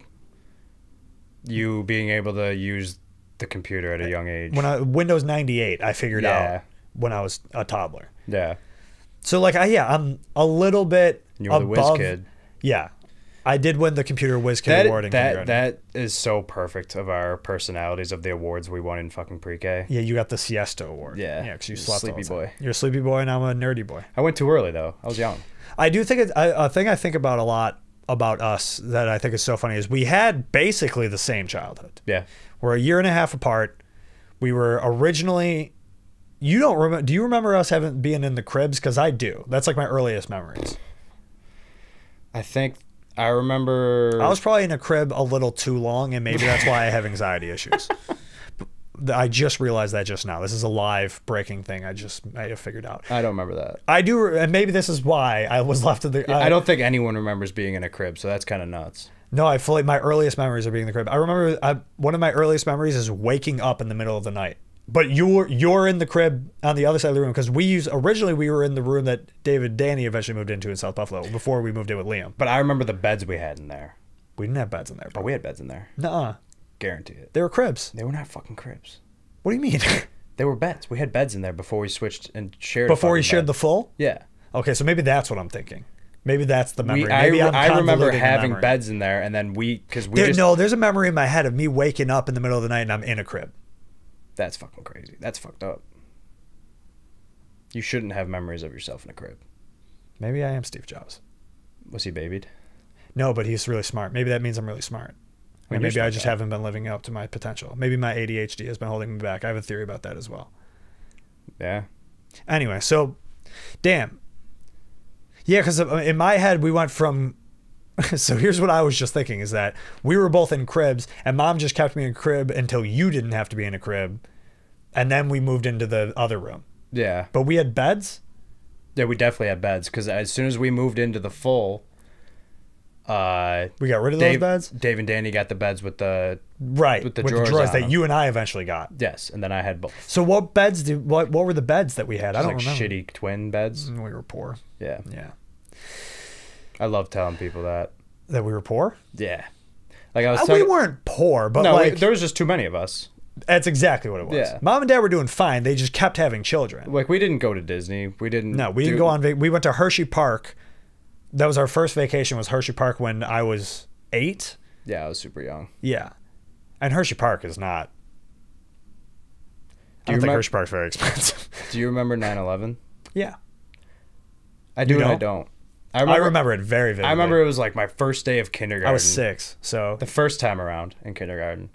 you being able to use the computer at a young age. Windows 98, I figured out when I was a toddler. Yeah. So, like, I'm a little bit you were the whiz kid. Yeah. I did win the Computer Whiz Kid Award in kindergarten. That is so perfect of our personalities of the awards we won in fucking pre-K. Yeah, you got the Siesta Award. Yeah. Yeah, because you slept sleepy boy. You're a sleepy boy, and I'm a nerdy boy. I went too early, though. I was young. I do think a thing I think about a lot about us that I think is so funny is we had basically the same childhood. Yeah. We're a year and a half apart. We were originally... You don't remember... Do you remember us being in the cribs? Because I do. That's like my earliest memories. I think... I remember... I was probably in a crib a little too long, and maybe that's why I have anxiety issues. I just realized that just now. This is a live breaking thing I have figured out. I don't remember that. I do, and maybe this is why I was left in the... I don't think anyone remembers being in a crib, so that's kind of nuts. No, my earliest memories are being in the crib. I remember one of my earliest memories is waking up in the middle of the night But you're in the crib on the other side of the room because originally we were in the room that David Danny eventually moved into in South Buffalo before we moved in with Liam. But I remember the beds we had in there. We didn't have beds in there. But we had beds in there. Nuh-uh. Guarantee it. They were cribs. They were not fucking cribs. What do you mean? They were beds. We had beds in there before we switched and shared. Before we shared the full? Yeah. Okay, so maybe that's what I'm thinking. Maybe that's the memory. I remember convoluting the having memory. beds in there, and then there's a memory in my head of me waking up in the middle of the night and I'm in a crib. That's fucking crazy. That's fucked up. You shouldn't have memories of yourself in a crib. Maybe I am Steve Jobs. Was he babied? No, but he's really smart. Maybe that means I'm really smart. Or maybe I just haven't been living up to my potential. Maybe my ADHD has been holding me back. I have a theory about that as well. Yeah. Anyway, so, damn. Yeah, because in my head, we went from... So here's what I was just thinking, is that we were both in cribs, and Mom just kept me in a crib until you didn't have to be in a crib, and then we moved into the other room. Yeah. But we had beds? Yeah, we definitely had beds, because as soon as we moved into the full... we got rid of those beds? Dave and Danny got the beds with the... Right, with the drawers on that them. you and I eventually got. Yes, and then I had both. So what beds what were the beds that we had? I don't like remember. Shitty twin beds. We were poor. Yeah. Yeah. I love telling people that. That we were poor? Yeah. Like I was We weren't poor, but no, like... there was just too many of us. That's exactly what it was. Yeah. Mom and Dad were doing fine. They just kept having children. Like, we didn't go to Disney. We didn't go on... We went to Hershey Park. That was our first vacation, was Hershey Park when I was 8. Yeah, I was super young. Yeah. And Hershey Park is not... I don't think Hershey Park's very expensive. Do you remember 9/11? Yeah. I do and I don't. I remember it very vividly. I remember it was like my first day of kindergarten. I was 6, so... The first time around in kindergarten.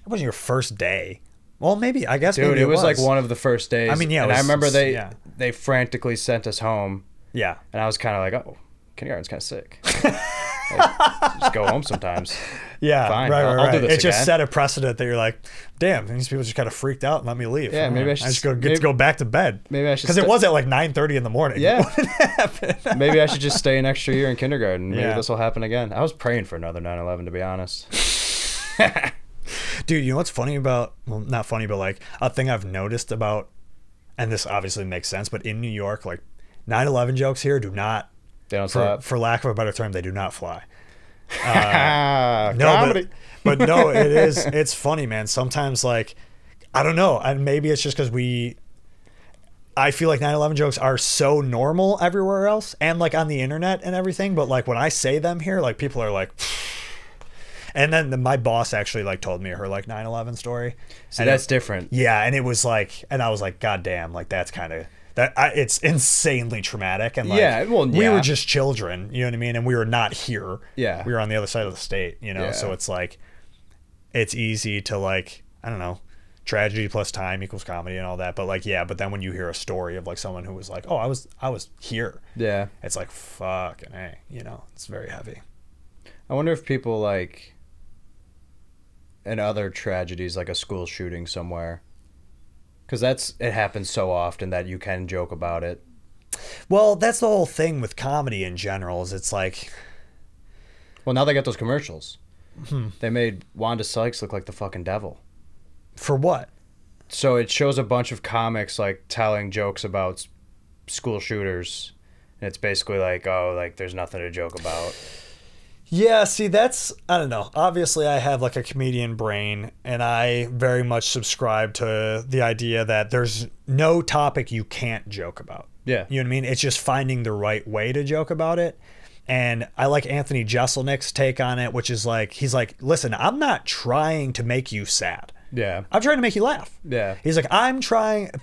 It wasn't your first day. Well, maybe. I guess Dude, maybe it was like one of the first days. I mean, yeah. And I remember they frantically sent us home. Yeah. And I was kind of like, oh, kindergarten's kind of sick. Just go home sometimes. Yeah, fine. Right. I'll do this It just again. set a precedent that you're like, damn, these people just kind of freaked out and let me leave. Yeah, maybe I should just get to go back to bed. Maybe I should because it was at like 9:30 in the morning. Yeah. What happened? Maybe I should just stay an extra year in kindergarten. Maybe Yeah. this will happen again. I was praying for another 9/11, to be honest. Dude, you know what's funny about? Well, not funny, but like a thing I've noticed about, and this obviously makes sense, but in New York, like 9/11 jokes here do not. They don't slap. For lack of a better term, they do not fly. Comedy. But no, it is. It's funny, man. Sometimes, like, I don't know, and maybe it's just because I feel like 9/11 jokes are so normal everywhere else, and like on the internet and everything. But like when I say them here, like people are like, and then my boss actually like told me her like 9/11 story. So that's different. Yeah, and it was like, and I was like, God damn, like that's kind of. It's insanely traumatic, and like we were just children, you know what I mean, and we were not here. Yeah, we were on the other side of the state, you know. So it's like, it's easy to like, I don't know, tragedy plus time equals comedy and all that. But like, yeah, but then when you hear a story of like someone who was like, oh, I was here. Yeah, it's like fucking hey, you know, it's very heavy. I wonder if people like, in other tragedies, like a school shooting somewhere. Because it happens so often that you can joke about it. Well, that's the whole thing with comedy in general. Is it's like, well, now they got those commercials. They made Wanda Sykes look like the fucking devil. For what? So it shows a bunch of comics like telling jokes about school shooters, and it's basically like, oh, like there's nothing to joke about. Yeah, see, that's, I don't know. Obviously, I have like a comedian brain, and I very much subscribe to the idea that there's no topic you can't joke about. Yeah. You know what I mean? It's just finding the right way to joke about it. And I like Anthony Jeselnik's take on it, which is like, he's like, listen, I'm not trying to make you sad. Yeah. I'm trying to make you laugh. Yeah. He's like, I'm trying to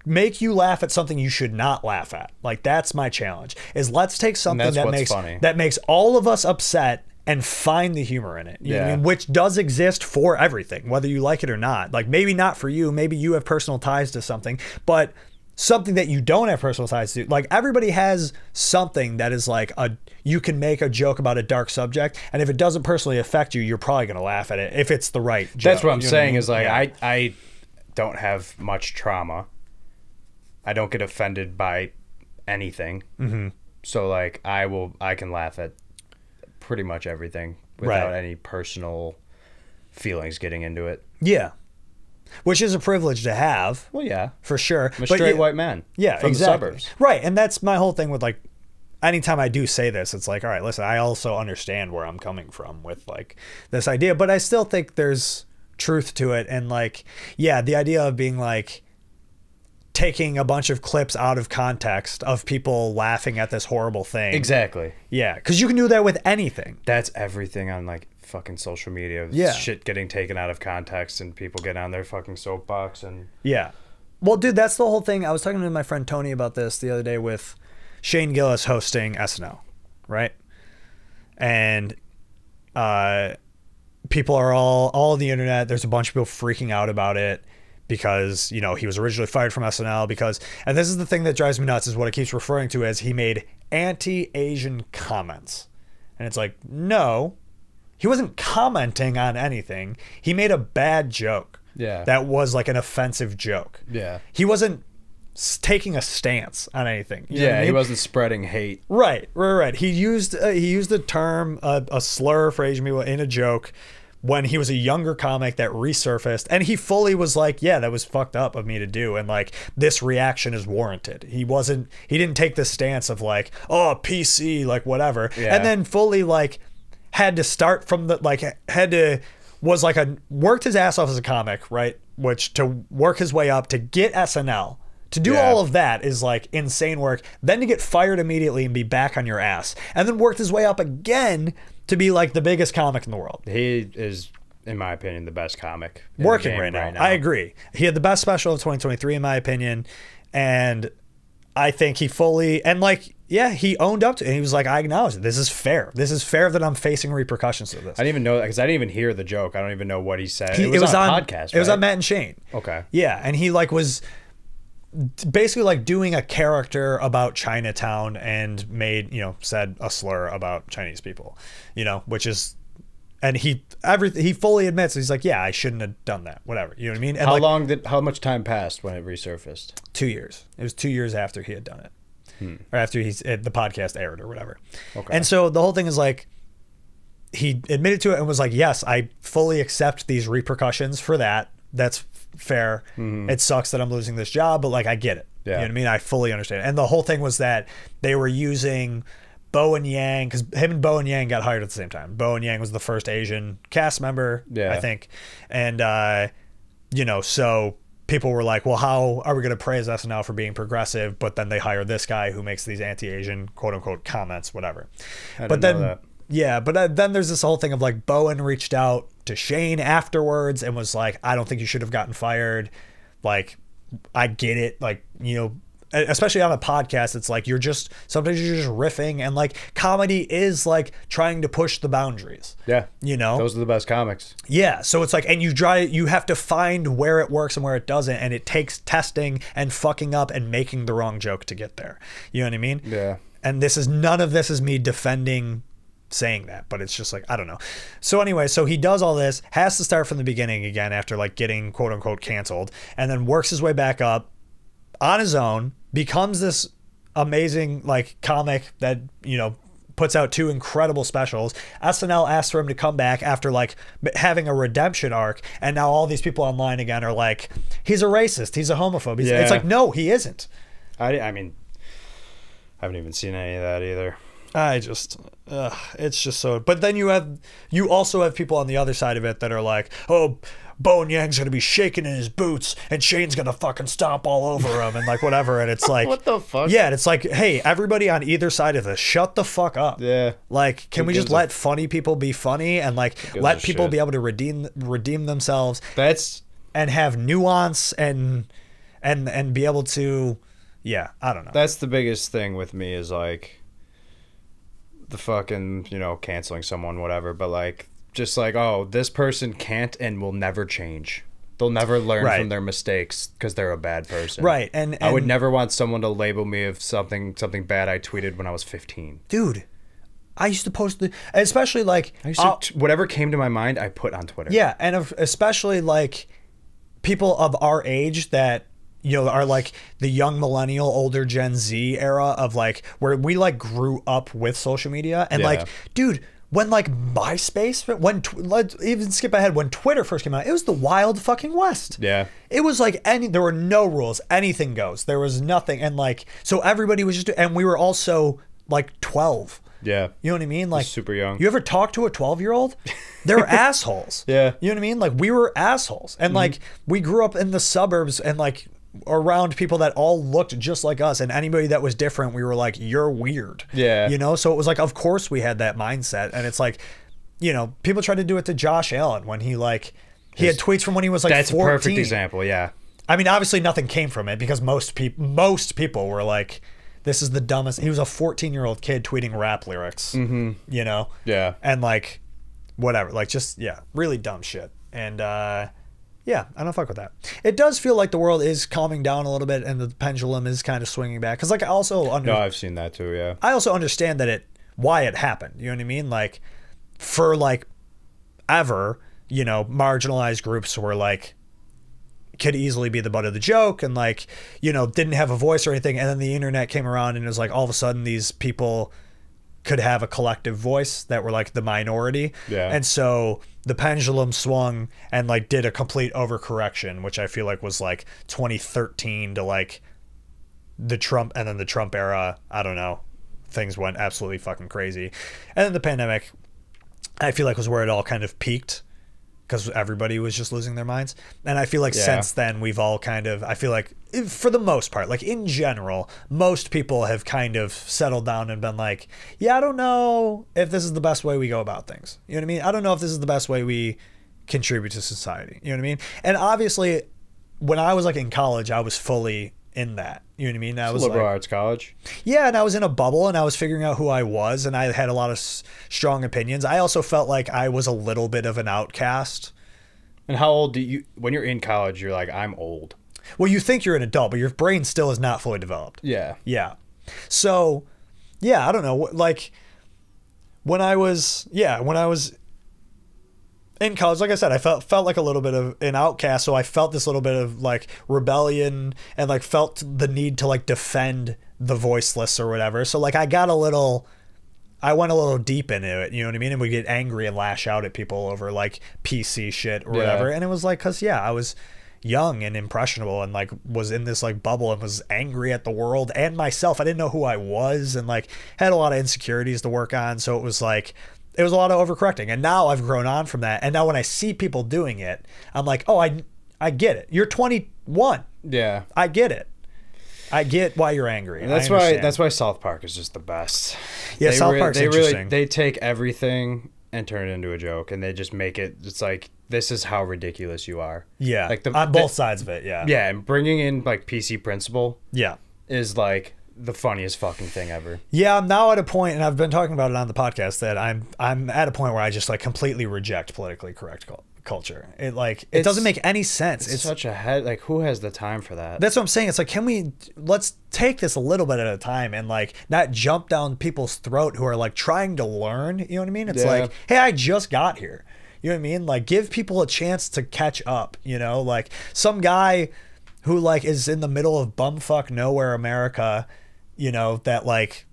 make you laugh at something you should not laugh at. Like, that's my challenge, is let's take something that makes all of us upset and find the humor in it. You know what I mean? Which does exist for everything, whether you like it or not. Like, maybe not for you, maybe you have personal ties to something, but something that you don't have personal ties to, like everybody has something that is like you can make a joke about a dark subject, and if it doesn't personally affect you, you're probably going to laugh at it if it's the right joke. That's what I'm saying, is like, yeah. I don't have much trauma. I don't get offended by anything. Mm-hmm. So like I can laugh at pretty much everything without any personal feelings getting into it. Yeah. Which is a privilege to have. Well, yeah. For sure. I'm a straight white man. Yeah, from exactly. the suburbs. Right. And that's my whole thing with like, anytime I do say this, it's like, all right, listen, I also understand where I'm coming from with like this idea, but I still think there's truth to it. And like, yeah, the idea of being like taking a bunch of clips out of context of people laughing at this horrible thing. Exactly. Yeah. Because you can do that with anything. That's everything on like fucking social media. Yeah. Shit getting taken out of context and people get on their fucking soapbox and Yeah. Well, dude, that's the whole thing. I was talking to my friend Tony about this the other day with Shane Gillis hosting SNL, right? And people are all on the internet. There's a bunch of people freaking out about it because, you know, he was originally fired from SNL because, and this is the thing that drives me nuts, is what it keeps referring to as he made anti-Asian comments. And it's like, no, he wasn't commenting on anything. He made a bad joke. Yeah. That was like an offensive joke. Yeah. He wasn't taking a stance on anything. You know what I mean? He wasn't spreading hate. Right. He used the term, a slur for Asian people in a joke when he was a younger comic that resurfaced, and he fully was like, yeah, that was fucked up of me to do, and like this reaction is warranted. He didn't take the stance of like, oh, PC, like whatever. Yeah. And then fully like had to start from the like worked his ass off as a comic, right? Which to work his way up to get SNL. To do all of that is like insane work. Then to get fired immediately and be back on your ass. And then worked his way up again to be like the biggest comic in the world. He is, in my opinion, the best comic working right now. I agree. He had the best special of 2023 in my opinion. And I think he fully, and like, yeah, he owned up to it. And he was like, I acknowledge it. This is fair. This is fair that I'm facing repercussions of this. I didn't even know, because I didn't even hear the joke. I don't even know what he said. It was on a podcast, right? It was on Matt and Shane. Okay. Yeah. And he like was basically like doing a character about Chinatown and made, you know, said a slur about Chinese people, you know, which is, and he fully admits, he's like, yeah, I shouldn't have done that, whatever, you know what I mean? And how much time passed when it resurfaced? 2 years. It was 2 years after he had done it, or after the podcast aired or whatever. Okay. And so the whole thing is like, he admitted to it and was like, yes, I fully accept these repercussions for that. That's fair. It sucks that I'm losing this job, but like I get it. Yeah. You know what I mean? I fully understand. And the whole thing was that they were using Bo and Yang, because him and Bo and Yang got hired at the same time. Bo and Yang was the first Asian cast member, I think. And you know, so people were like, well, how are we going to praise SNL for being progressive, but then they hire this guy who makes these anti-Asian quote unquote comments, whatever. But then yeah, but then there's this whole thing of like Bowen reached out to Shane afterwards and was like, I don't think you should have gotten fired. Like, I get it. Like, you know, especially on a podcast, it's like sometimes you're just riffing, and like comedy is like trying to push the boundaries. Yeah. You know? Those are the best comics. Yeah. So it's like, and you have to find where it works and where it doesn't, and it takes testing and fucking up and making the wrong joke to get there. You know what I mean? Yeah. And none of this is me defending saying that, but it's just like, I don't know. So anyway, so he does all this, has to start from the beginning again after like getting quote unquote canceled, and then works his way back up on his own, becomes this amazing like comic that, you know, puts out 2 incredible specials. SNL asked for him to come back after like having a redemption arc, and now all these people online again are like, he's a racist, he's a homophobe. It's like, no, he isn't. I mean, I haven't even seen any of that either. It's just so. But then you also have people on the other side of it that are like, oh, Bo and Yang's gonna be shaking in his boots and Shane's gonna fucking stomp all over him and like whatever. And it's like, what the fuck? Yeah, and it's like, hey, everybody on either side of this, shut the fuck up. Yeah. Like, can we just let funny people be funny and like let people be able to redeem themselves? And have nuance and be able to, yeah, I don't know. That's the biggest thing with me is like the fucking, you know, canceling someone, whatever, but like just like, oh, this person can't and will never change. They'll never learn from their mistakes because they're a bad person. Right. And I would never want someone to label me of something bad I tweeted when I was 15. Dude, I used to post especially like whatever came to my mind, I put on Twitter. Yeah, and especially like people of our age that, you know, are like the young millennial, older Gen Z era of like where we like grew up with social media, and like, dude, when like MySpace, let's even skip ahead, when Twitter first came out, it was the wild fucking west. Yeah. It was like there were no rules, anything goes. There was nothing, and like so everybody was just, and we were also like 12. Yeah. You know what I mean? Like super young. You ever talk to a 12-year-old? They're assholes. Yeah. You know what I mean? Like we were assholes, and like we grew up in the suburbs and like around people that all looked just like us, and anybody that was different, we were like, you're weird. Yeah. You know, so it was like, of course we had that mindset, and it's like, you know, people tried to do it to Josh Allen when he had tweets from when he was like That's 14. a perfect example. Yeah. I mean, obviously nothing came from it because most people were like, this is the dumbest. He was a 14-year-old kid tweeting rap lyrics, you know? Yeah. And like, whatever, like just, yeah, really dumb shit. And yeah, I don't fuck with that. It does feel like the world is calming down a little bit and the pendulum is kind of swinging back. Cause like I also No, I've seen that too. Yeah. I also understand that why it happened. You know what I mean? Like for like ever, you know, marginalized groups were like, could easily be the butt of the joke and like, you know, didn't have a voice or anything. And then the internet came around and it was like all of a sudden these people could have a collective voice that were like the minority. Yeah. And so the pendulum swung and like did a complete overcorrection, which I feel like was like 2013 to like the Trump, and then the Trump era. I don't know. Things went absolutely fucking crazy. And then the pandemic, I feel like was where it all kind of peaked, because everybody was just losing their minds. And I feel like since then we've all kind of, I feel like for the most part, like in general, most people have kind of settled down and been like, yeah, I don't know if this is the best way we go about things. You know what I mean? I don't know if this is the best way we contribute to society. You know what I mean? And obviously when I was like in college, I was fully in that. You know what I mean? I was liberal like, arts college. yeah, and I was in a bubble and I was figuring out who I was, and I had a lot of strong opinions. I also felt like I was a little bit of an outcast. And how old do you, when you're in college, you're like, I'm old. Well, you think you're an adult, but your brain still is not fully developed. Yeah. Yeah. So, yeah, I don't know. Like when I was in college, like I said, I felt like a little bit of an outcast. So I felt this little bit of like rebellion and like felt the need to like defend the voiceless or whatever. So like I went a little deep into it, you know what I mean? And we get angry and lash out at people over like PC shit or whatever. And it was like, cause I was young and impressionable and like was in this like bubble and was angry at the world and myself. I didn't know who I was and like had a lot of insecurities to work on. So it was like, it was a lot of overcorrecting. And now I've grown on from that. And now when I see people doing it, I'm like, oh, I get it. You're 21. Yeah. I get it. I get why you're angry. And that's why South Park is just the best. Yeah, South Park's interesting. They take everything and turn it into a joke, and they just make it. It's like, this is how ridiculous you are. Yeah, like on both sides of it. Yeah. Yeah, and bringing in like PC Principal. Yeah. Is like the funniest fucking thing ever. Yeah, I'm now at a point, and I've been talking about it on the podcast, that I'm at a point where I just like completely reject politically correct culture. It doesn't make any sense. It's such a head, like, who has the time for that? That's what I'm saying. It's like, let's take this a little bit at a time and like not jump down people's throat who are like trying to learn. You know what I mean? It's like, hey, I just got here. You know what I mean? Like, give people a chance to catch up. You know, like some guy who like is in the middle of bumfuck nowhere America, you know, that like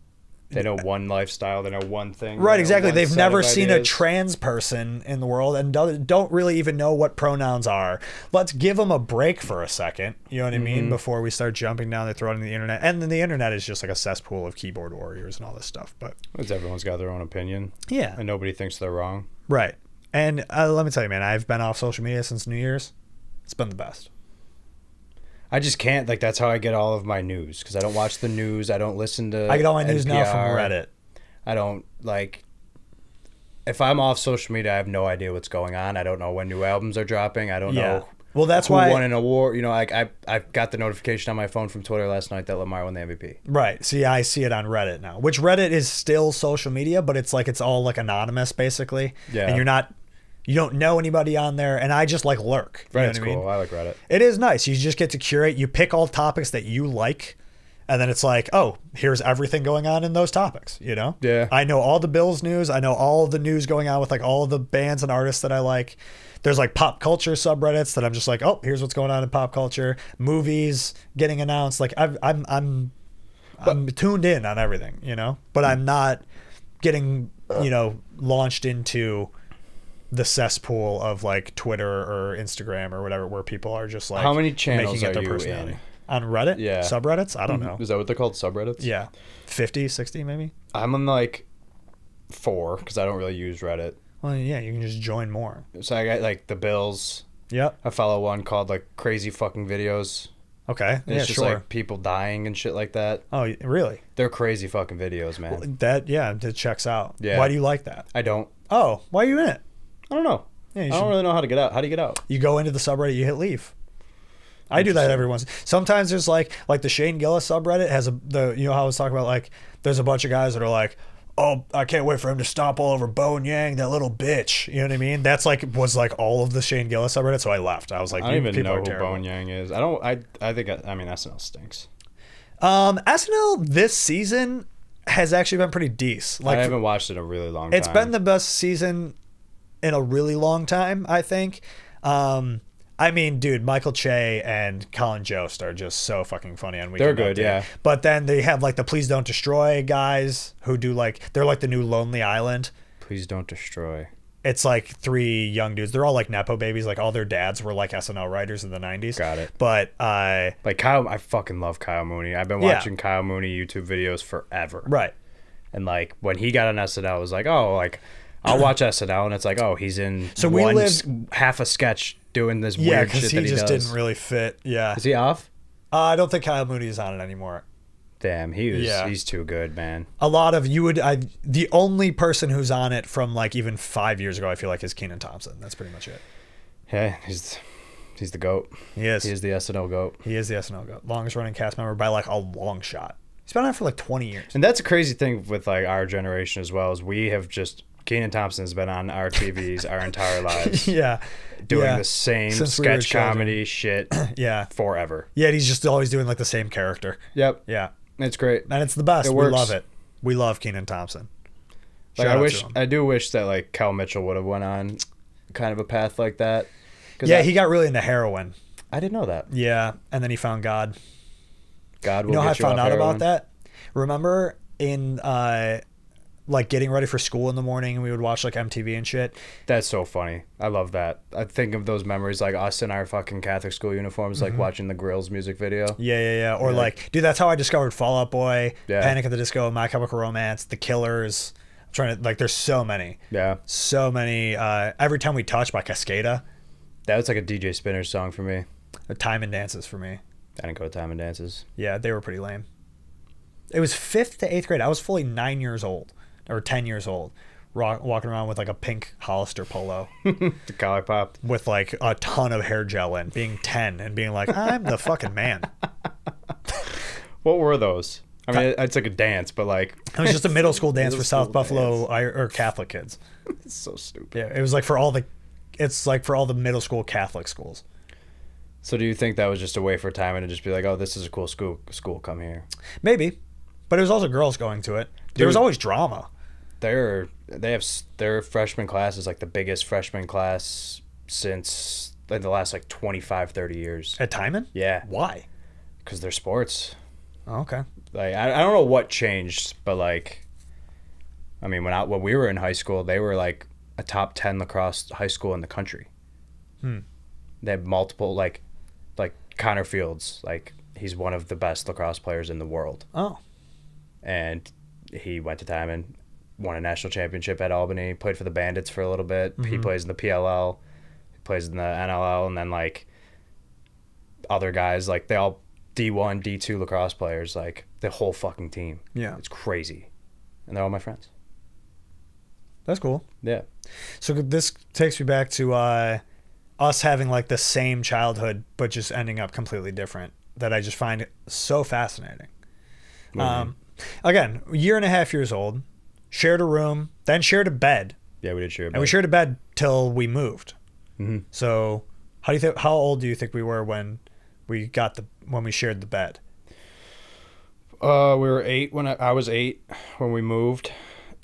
they know one lifestyle, they know one thing. Right, exactly. They've never seen a trans person in the world and don't really even know what pronouns are. Let's give them a break for a second, you know what I mean, before we start jumping down their throat on the internet. And then the internet is just like a cesspool of keyboard warriors and all this stuff. But everyone's got their own opinion. Yeah. And nobody thinks they're wrong. Right. And let me tell you, man, I've been off social media since New Year's. It's been the best. I just can't, like, that's how I get all of my news, because I don't watch the news, I don't listen to I get all my news NPR. now from Reddit. I don't, like, if I'm off social media, I have no idea what's going on. I don't know when new albums are dropping. I don't know well, that's who why won an award. You know, like, I got the notification on my phone from Twitter last night that Lamar won the MVP. Right. See, I see it on Reddit now, which Reddit is still social media, but it's like, it's all like anonymous basically. Yeah. And you don't know anybody on there, and I just like lurk. Reddit's cool. I like Reddit. It is nice. You just get to curate. You pick all topics that you like, and then it's like, oh, here's everything going on in those topics, you know? Yeah. I know all the Bills news. I know all the news going on with like all the bands and artists that I like. There's like pop culture subreddits that I'm just like, oh, here's what's going on in pop culture. Movies getting announced. Like I'm tuned in on everything, you know? But I'm not getting you know, launched into the cesspool of like Twitter or Instagram or whatever, where people are just like, how many channels making it are their you personality. in? On Reddit? Yeah. Subreddits? I don't know. Is that what they're called? Subreddits? Yeah. 50, 60 maybe? I'm on like 4 because I don't really use Reddit. Well, yeah, you can just join more. So I got like the Bills. Yep. I follow one called like Crazy Fucking Videos. Okay. And it's just sure. like people dying and shit like that. Oh, really? They're crazy fucking videos, man. Well, that checks out. Yeah. Why do you like that? I don't. Oh, why are you in it? I don't know. Yeah, I don't really know how to get out. How do you get out? You go into the subreddit, you hit leave. I do that every once. Sometimes there's like the Shane Gillis subreddit has you know how I was talking about, like there's a bunch of guys that are like, oh, I can't wait for him to stomp all over Bo and Yang, that little bitch. You know what I mean? That's like was like all of the Shane Gillis subreddit. So I left. I was like, I don't even know who terrible. Bo and Yang is. I don't. I think. I mean, SNL stinks. SNL this season has actually been pretty decent. Like I haven't watched it in a really long time. It's been the best season in a really long time, I think. I mean, dude, Michael Che and Colin Jost are just so fucking funny on Weekend They're good, Update. yeah. But then they have like the Please Don't Destroy guys who do like, they're like the new Lonely Island. Please Don't Destroy. It's like 3 young dudes. They're all like Nepo babies. Like all their dads were like SNL writers in the 90s. Got it. But like Kyle, I fucking love Kyle Mooney. I've been watching Kyle Mooney YouTube videos forever. Right. And like when he got on SNL, I was like, oh, like I'll watch SNL, and it's like, oh, he's in So we half a sketch doing this Yeah, weird shit because that he he just does. didn't really fit. Yeah. Is he off? I don't think Kyle Mooney is on it anymore. Damn, Yeah. he's too good, man. A lot of the only person who's on it from like even 5 years ago, I feel like, is Kenan Thompson. That's pretty much it. Yeah, he's the GOAT. He is. He is the SNL GOAT. He is the SNL GOAT. Longest running cast member by like a long shot. He's been on it for like 20 years. And that's a crazy thing with like our generation as well, is we have just Kenan Thompson's been on our TVs our entire lives. Yeah. Doing the same Since we were sketch comedy shit Yeah. forever. Yeah, he's just always doing like the same character. Yep. Yeah. It's great. And it's the best. It We works. love it. We love Kenan Thompson. Like Shout out to him. I do wish that like Kel Mitchell would have went on kind of a path like that. Yeah, he got really into heroin. I didn't know that. Yeah, and then he found God. God will You know how I get you found off out heroin. about that? Remember in like getting ready for school in the morning, and we would watch like MTV and shit. That's so funny. I love that. I think of those memories, like us in our fucking Catholic school uniforms, like watching the Grills music video. Yeah. Or like, dude, that's how I discovered Fall Out Boy, Yeah. Panic at the Disco, My Chemical Romance, The Killers. I'm trying to like, there's so many. Yeah. So many. Every Time We Touch by Cascada. That was like a DJ Spinner song for me. Time and Dances for me. I didn't go to Time and Dances. Yeah, they were pretty lame. It was 5th to 8th grade. I was fully 9 years old or 10 years old, walking around with like a pink Hollister polo The collar popped. with like a ton of hair gel in, being 10 and being like, I'm the fucking man. What were those? I mean, it's like a dance, but like It was just a middle school dance for Middle South school Buffalo or Catholic kids. it's so stupid. Yeah, it was like for all the middle school Catholic schools. So do you think that was just a way for Timon to just be like, oh, this is a cool school, come here? Maybe, but it was also girls going to it. There was Dude. always drama. They have their freshman class is like the biggest freshman class since like the last like 25, 30 years. At Timon? Yeah. Why? Because they're sports. Oh, okay. Like I don't know what changed, but like, I mean, when we were in high school, they were like a top 10 lacrosse high school in the country. They had multiple like Connor Fields, like he's one of the best lacrosse players in the world. Oh. And he went to Timon, won a national championship at Albany, played for the Bandits for a little bit. He plays in the PLL, he plays in the NLL, and then like other guys, like they all D1, D2 lacrosse players, like the whole fucking team. Yeah. It's crazy. And they're all my friends. That's cool. Yeah. So this takes me back to us having like the same childhood, but just ending up completely different. That I just find so fascinating. Again, 1.5 years old, shared a room, then shared a bed, Yeah, we did share a bed. and we shared a bed till we moved. Mm-hmm. So, how old do you think we were when we shared the bed? We were 8 when I was 8 when we moved.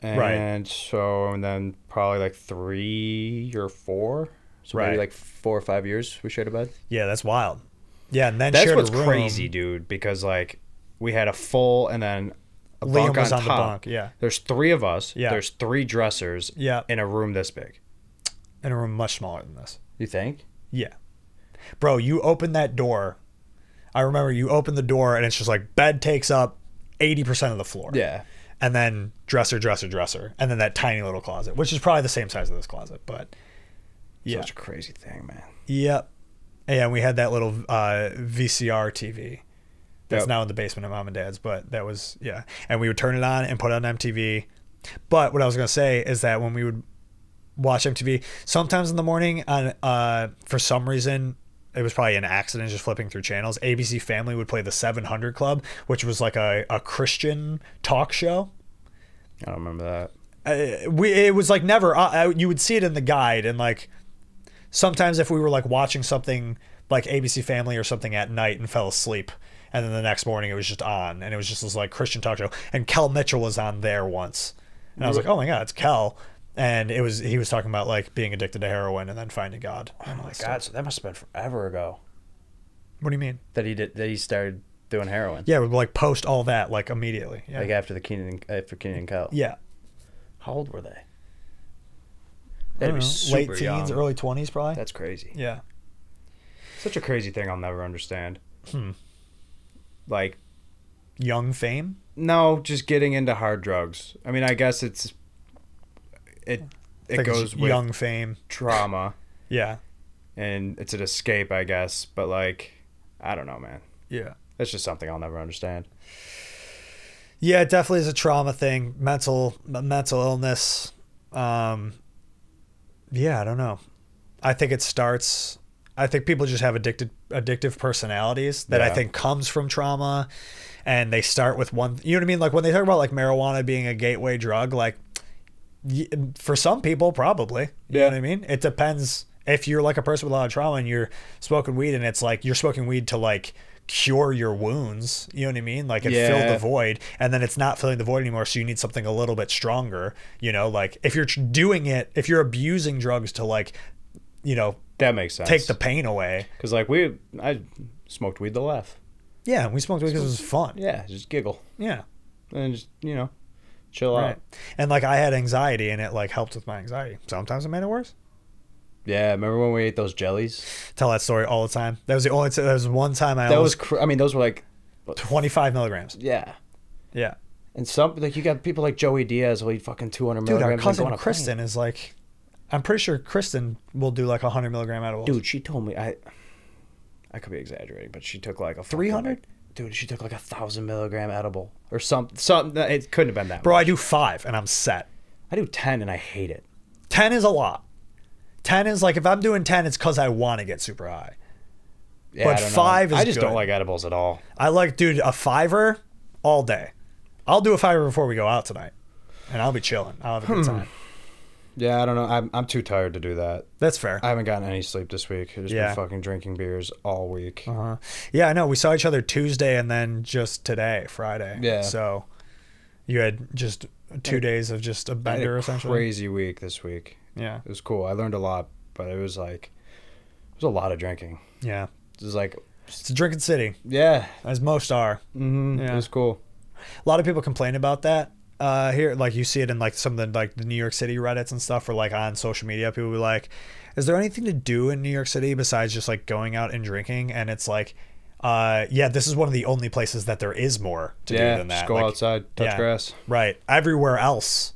And Right. so, and then probably like 3 or 4. So Right. maybe like 4 or 5 years we shared a bed. Yeah, that's wild. Yeah, and then That's shared what's a room. crazy, dude, because like we had a full and then a Liam bunk was on on the top. bunk, yeah. There's 3 of us. Yeah. There's 3 dressers. Yeah. In a room this big. In a room much smaller than this. You think? Yeah. Bro, you open that door. I remember you open the door and it's just like bed takes up 80% of the floor. Yeah. And then dresser, dresser, dresser. And then that tiny little closet, which is probably the same size as this closet. But yeah. Such a crazy thing, man. Yep. Yeah, and we had that little VCR TV that's Yep. now in the basement of Mom and Dad's. But that was, yeah. And we would turn it on and put on MTV. But what I was going to say is that when we would watch MTV, sometimes in the morning, on for some reason, it was probably an accident just flipping through channels, ABC Family would play the 700 Club, which was like a Christian talk show. I don't remember that. It was like never, you would see it in the guide, and like sometimes if we were like watching something like ABC Family or something at night and fell asleep, and then the next morning it was just on, and it was just this like Christian talk show, and Kel Mitchell was on there once, and I was like, oh my God, it's Kel. And he was talking about like being addicted to heroin and then finding God. Oh my God, so that must have been forever ago. What do you mean? That he started doing heroin. Yeah, we would like post all that like immediately. Yeah. Like after Keenan and Kel. Yeah. How old were they? I They'd don't be know, super late teens, young. early 20s probably. That's crazy. Yeah. Such a crazy thing I'll never understand. Like, Young fame? no, just getting into hard drugs. I mean, I guess it I think goes it's with young fame. trauma, Yeah. and it's an escape, I guess. But like, I don't know, man. Yeah. That's just something I'll never understand. Yeah, it definitely is a trauma thing. Mental illness. Yeah, I don't know. I think it starts. I think people just have addictive personalities that I Yeah. think comes from trauma, and they start with one. You know what I mean? Like when they talk about like marijuana being a gateway drug, like for some people, probably. You know what I mean? It depends. If you're like a person with a lot of trauma and you're smoking weed, and it's like you're smoking weed to like cure your wounds, you know what I mean? Like it filled the void, and then it's not filling the void anymore, so you need something a little bit stronger, you know? Like if you're doing it, if you're abusing drugs to like, you know, That makes sense. take the pain away. Because like I smoked weed to laugh. Yeah, we smoked weed because it was fun. Yeah, just giggle Yeah. and just chill Right. out. And like I had anxiety, and it like helped with my anxiety. Sometimes it made it worse. Yeah, remember when we ate those jellies? Tell that story all the time. That was the only that was one time I That almost was I mean, those were like 25 milligrams. yeah. Yeah. And some like you got people like Joey Diaz will eat fucking 200 Dude, milligrams. our and go cousin on a Kristen is like, I'm pretty sure Kristen will do like 100 milligram edibles. plane. Dude, she told me I could be exaggerating, but she took like a 300? Dude, she took like 1,000 milligram edible or something. It couldn't have been that. Bro, much. I do 5 and I'm set. I do 10 and I hate it. 10 is a lot. 10 is like, if I'm doing 10, it's because I want to get super high. Yeah, But I don't know. 5 is I just good. don't like edibles at all. I like, dude, a 5er all day. I'll do a 5er before we go out tonight, and I'll be chilling. I'll have a good time. Yeah, I don't know. I'm too tired to do that. That's fair. I haven't gotten any sleep this week. I've just Yeah. been fucking drinking beers all week. Yeah, I know. We saw each other Tuesday and then just today, Friday. Yeah. So you had just 2 days of just a I had bender, a essentially. crazy week this week. Yeah. It was cool. I learned a lot, but it was a lot of drinking. Yeah. It was like, It's a drinking city, yeah, as most are. it was cool. A lot of people complain about that here. Like you see it in like some of the like the New York City Reddits and stuff, or like on social media. People will be like, "Is there anything to do in New York City besides just like going out and drinking?" And it's like, yeah, this is one of the only places that there is more to do than that. Just go Like, outside, touch grass. Right. Everywhere else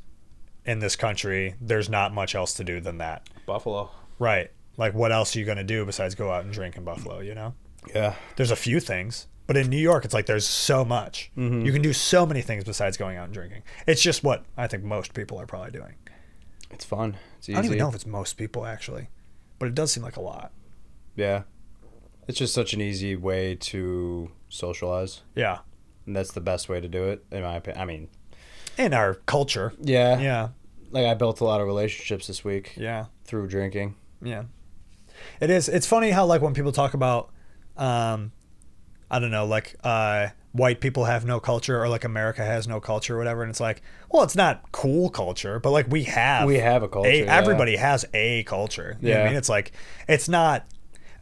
in this country, there's not much else to do than that. Buffalo. Right. Like, what else are you gonna do besides go out and drink in Buffalo? You know, Yeah. there's a few things. But in New York, it's like there's so much. You can do so many things besides going out and drinking. It's just what I think most people are probably doing. It's fun. It's easy. I don't even know if it's most people, actually. But it does seem like a lot. Yeah. It's just such an easy way to socialize. Yeah. And that's the best way to do it, in my opinion. I mean, In our culture. yeah. Yeah. Like, I built a lot of relationships this week Yeah. through drinking. Yeah. It is. It's funny how, like, when people talk about, I don't know, like, white people have no culture, or like America has no culture or whatever. And it's like, well, it's not cool culture, but like we have a culture. Yeah. Everybody has a culture. You know what I mean? It's like, it's not,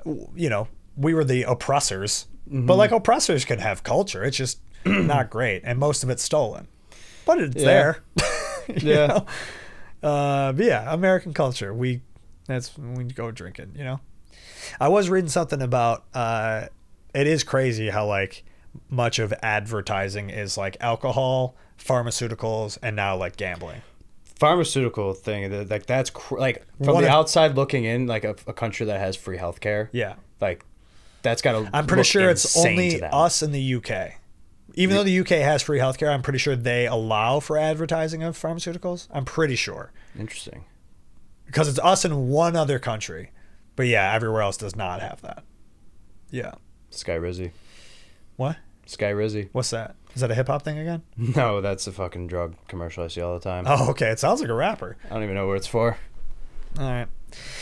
you know, we were the oppressors, but like oppressors can have culture. It's just not great. And most of it's stolen. but it's Yeah. there. You Yeah. know? But yeah, American culture. We go drinking. You know, I was reading something about. It is crazy how like much of advertising is like alcohol, pharmaceuticals, and now like gambling. Pharmaceutical thing, like that's like from One the of- outside looking in, like a country that has free healthcare. Yeah. Like that's got to. I'm pretty sure it's only us in the UK. Even though the UK has free healthcare, I'm pretty sure they allow for advertising of pharmaceuticals. I'm pretty sure. Interesting. Because it's us and one other country. But yeah, everywhere else does not have that. Yeah. Sky Rizzy. What? Sky Rizzy. What's that? Is that a hip hop thing again? No, that's a fucking drug commercial I see all the time. Oh, okay. It sounds like a rapper. I don't even know what it's for. All right.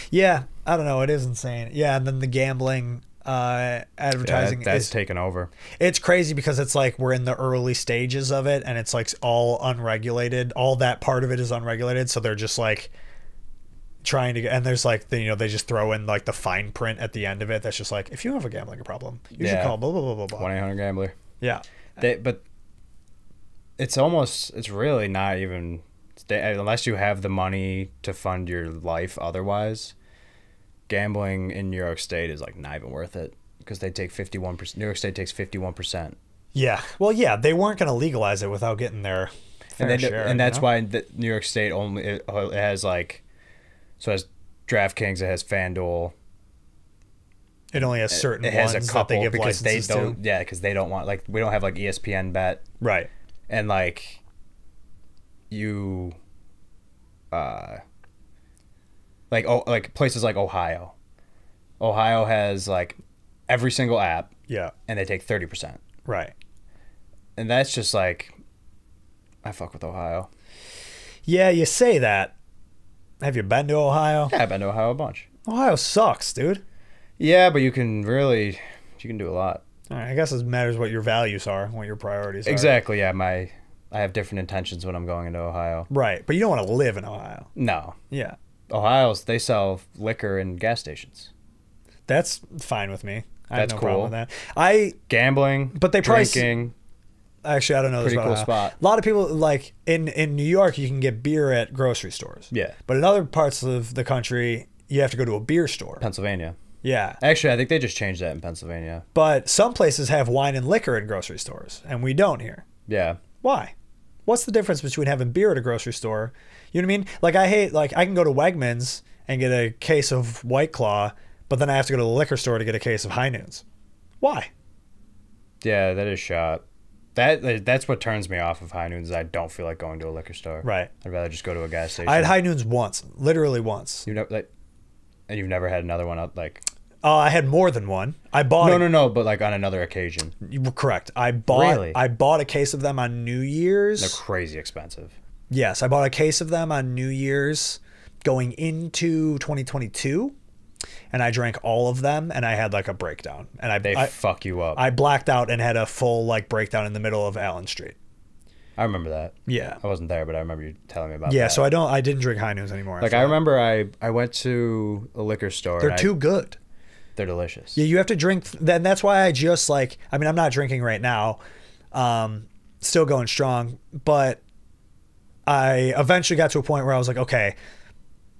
Yeah, I don't know. It is insane. Yeah, and then the gambling advertising that's is taken over. It's crazy because it's like we're in the early stages of it and it's like all unregulated. All that part of it is unregulated, so they're just like trying to get, and there's like the, they just throw in like the fine print at the end of it that's just like, if you have a gambling problem, you should call blah blah blah blah blah. 1-800-GAMBLER. Yeah. But it's really not even unless you have the money to fund your life otherwise. Gambling in New York State is like not even worth it because they take 51%. New York State takes 51%. Yeah. Well, yeah, they weren't going to legalize it without getting their fair share. And that's why New York State only it has like, so it has DraftKings, it has FanDuel. It only has certain it has ones a couple that they give because licenses they don't. to. Yeah, because they don't want, like, we don't have like ESPN Bet. Right. And like you like places like Ohio. Ohio has like every single app. Yeah. And they take 30%. Right. And that's just like, I fuck with Ohio. Yeah, you say that. Have you been to Ohio? Yeah, I've been to Ohio a bunch. Ohio sucks, dude. Yeah, but you can do a lot. All right, I guess it matters what your values are, what your priorities are. Exactly, yeah. I have different intentions when I'm going into Ohio. Right, but you don't want to live in Ohio. No. Yeah. They sell liquor in gas stations. That's fine with me. I have That's no cool. problem with that. Gambling, but they drinking. Actually, I don't know. Pretty this cool about spot. A lot of people, like, in New York, you can get beer at grocery stores. Yeah. But in other parts of the country, you have to go to a beer store. Pennsylvania. Yeah. Actually, I think they just changed that in Pennsylvania. But some places have wine and liquor in grocery stores, and we don't here. Yeah. Why? What's the difference between having beer at a grocery store? You know what I mean? Like, I can go to Wegmans and get a case of White Claw, but then I have to go to the liquor store to get a case of High Noons. Why? Yeah, that is shot. That's what turns me off of High Noons. Is I don't feel like going to a liquor store. Right. I'd rather just go to a gas station. I had High Noons once, literally once. And you've never had another one like. I had more than one. I bought. No, but like on another occasion. You were correct. I bought a case of them on New Year's. They're crazy expensive. Yes, I bought a case of them on New Year's going into 2022. And I drank all of them, and I had like a breakdown. And they fuck you up. I blacked out and had a full like breakdown in the middle of Allen Street. I remember that. Yeah, I wasn't there, but I remember you telling me about. Yeah, that. so I didn't drink High Noons anymore. Like I remember, I went to a liquor store. They're too good. They're delicious. Yeah, you have to drink. Then that's why I just like. I mean, I'm not drinking right now. Still going strong, but I eventually got to a point where I was like, okay,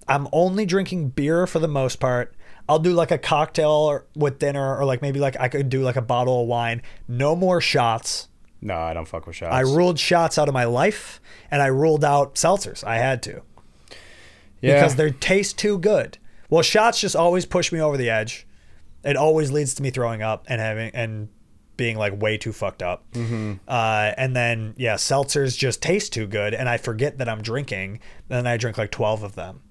I'm only drinking beer for the most part. I'll do like a cocktail with dinner, or like maybe like I could do like a bottle of wine. No more shots. No, I don't fuck with shots. I ruled shots out of my life, and I ruled out seltzers. I had to. Yeah. Because they taste too good. Well, shots just always push me over the edge. It always leads to me throwing up and being like way too fucked up. Mm-hmm. And then seltzers just taste too good, and I forget that I'm drinking. Then I drink like 12 of them.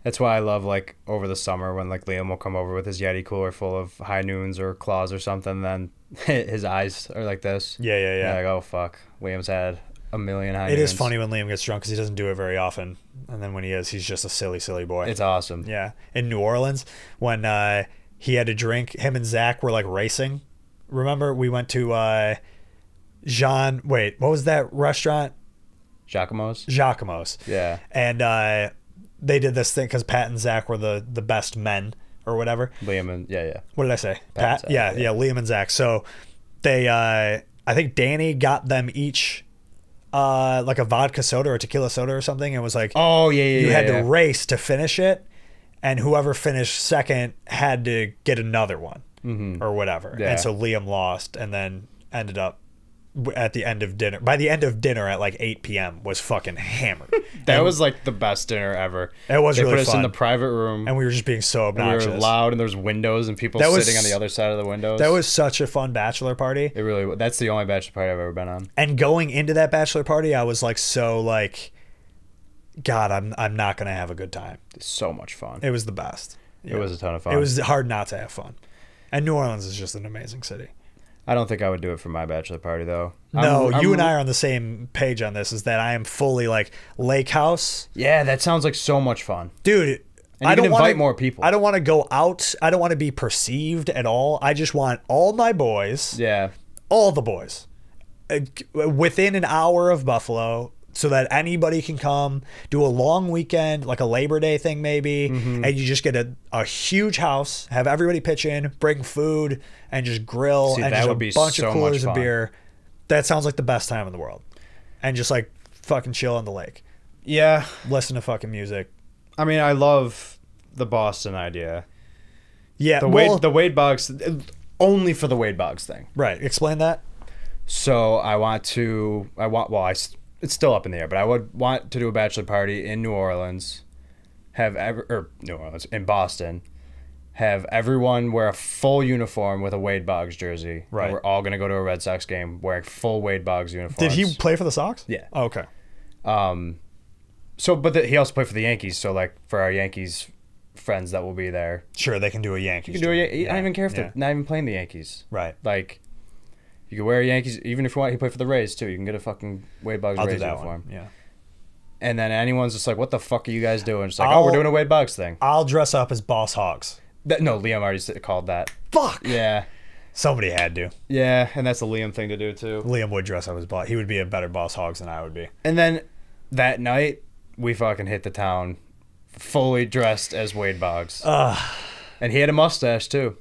That's why I love like over the summer when like Liam will come over with his Yeti cooler full of High Noons or Claws or something. Then his eyes are like this. Yeah. Like, oh fuck, Liam's had a million High Noons. It is funny when Liam gets drunk because he doesn't do it very often, and then when he is, he's just a silly boy. It's awesome. Yeah, in New Orleans when he had to drink, him and Zach were like racing. Remember we went to what was that restaurant? Giacomo's. Yeah. And they did this thing because Pat and Zach were the best men or whatever. Liam and yeah. What did I say? Pat? Zach, yeah, Liam and Zach. So they I think Danny got them each like a vodka soda or tequila soda or something. It was like, Oh yeah, yeah. you yeah, had yeah. to race to finish it, and whoever finished second had to get another one or whatever. Yeah. And so Liam lost, and then ended up at the end of dinner. By the end of dinner at like 8 p.m. was fucking hammered. That And was like the best dinner ever. It was They really put us fun. in the private room, and we were just being so and we obnoxious. were loud, and there's windows and people That was- sitting on the other side of the windows. That was such a fun bachelor party. it. Really, that's the only bachelor party I've ever been on. And going into that bachelor party, I was like, so like, God, I'm not gonna have a good time. It's so much fun. It was the best. It was a ton of fun. It was hard not to have fun. And New Orleans is just an amazing city. I don't think I would do it for my bachelor party though. No, I'm- you and I are on the same page on this. Is that I am fully like lake house, Yeah, that sounds like so much fun. dude. And I you don't can want invite more people. I don't want to go out. I don't want to be perceived at all. I just want all my boys, Yeah, all the boys, within an hour of Buffalo, so that anybody can come do a long weekend, like a Labor Day thing maybe, and you just get a huge house, have everybody pitch in, bring food, and just grill, See, and that just would a be bunch so of much coolers of fun. beer. That sounds like the best time in the world. And just like fucking chill on the lake, yeah. listen to fucking music. I mean, I love the Boston idea. Yeah, The well, Wade Boggs, only for the Wade Boggs thing. right. Explain that. So it's still up in the air, but I would want to do a bachelor party in New Orleans, in Boston, have everyone wear a full uniform with a Wade Boggs jersey. Right. And we're all gonna go to a Red Sox game wearing full Wade Boggs uniforms. Did he play for the Sox? Yeah. Oh, okay. He also played for the Yankees. So like for our Yankees friends that will be there, Sure, they can do a Yankees. you can do it. jersey. I don't even care if Yeah. they're not even playing the Yankees. Right. Like, you can wear a Yankees, even if you want. He played for the Rays too. You can get a fucking Wade Boggs I'll do Rays that uniform. one. Yeah. And then anyone's just like, "What the fuck are you guys doing?" Just like, I'll- "Oh, we're doing a Wade Boggs thing." I'll dress up as Boss Hogs. No, Liam already called that. Fuck. Yeah, Somebody had to. yeah, and that's a Liam thing to do too. Liam would dress up as Boss. He would be a better Boss Hogs than I would be. And then that night, we fucking hit the town, fully dressed as Wade Boggs. And he had a mustache too.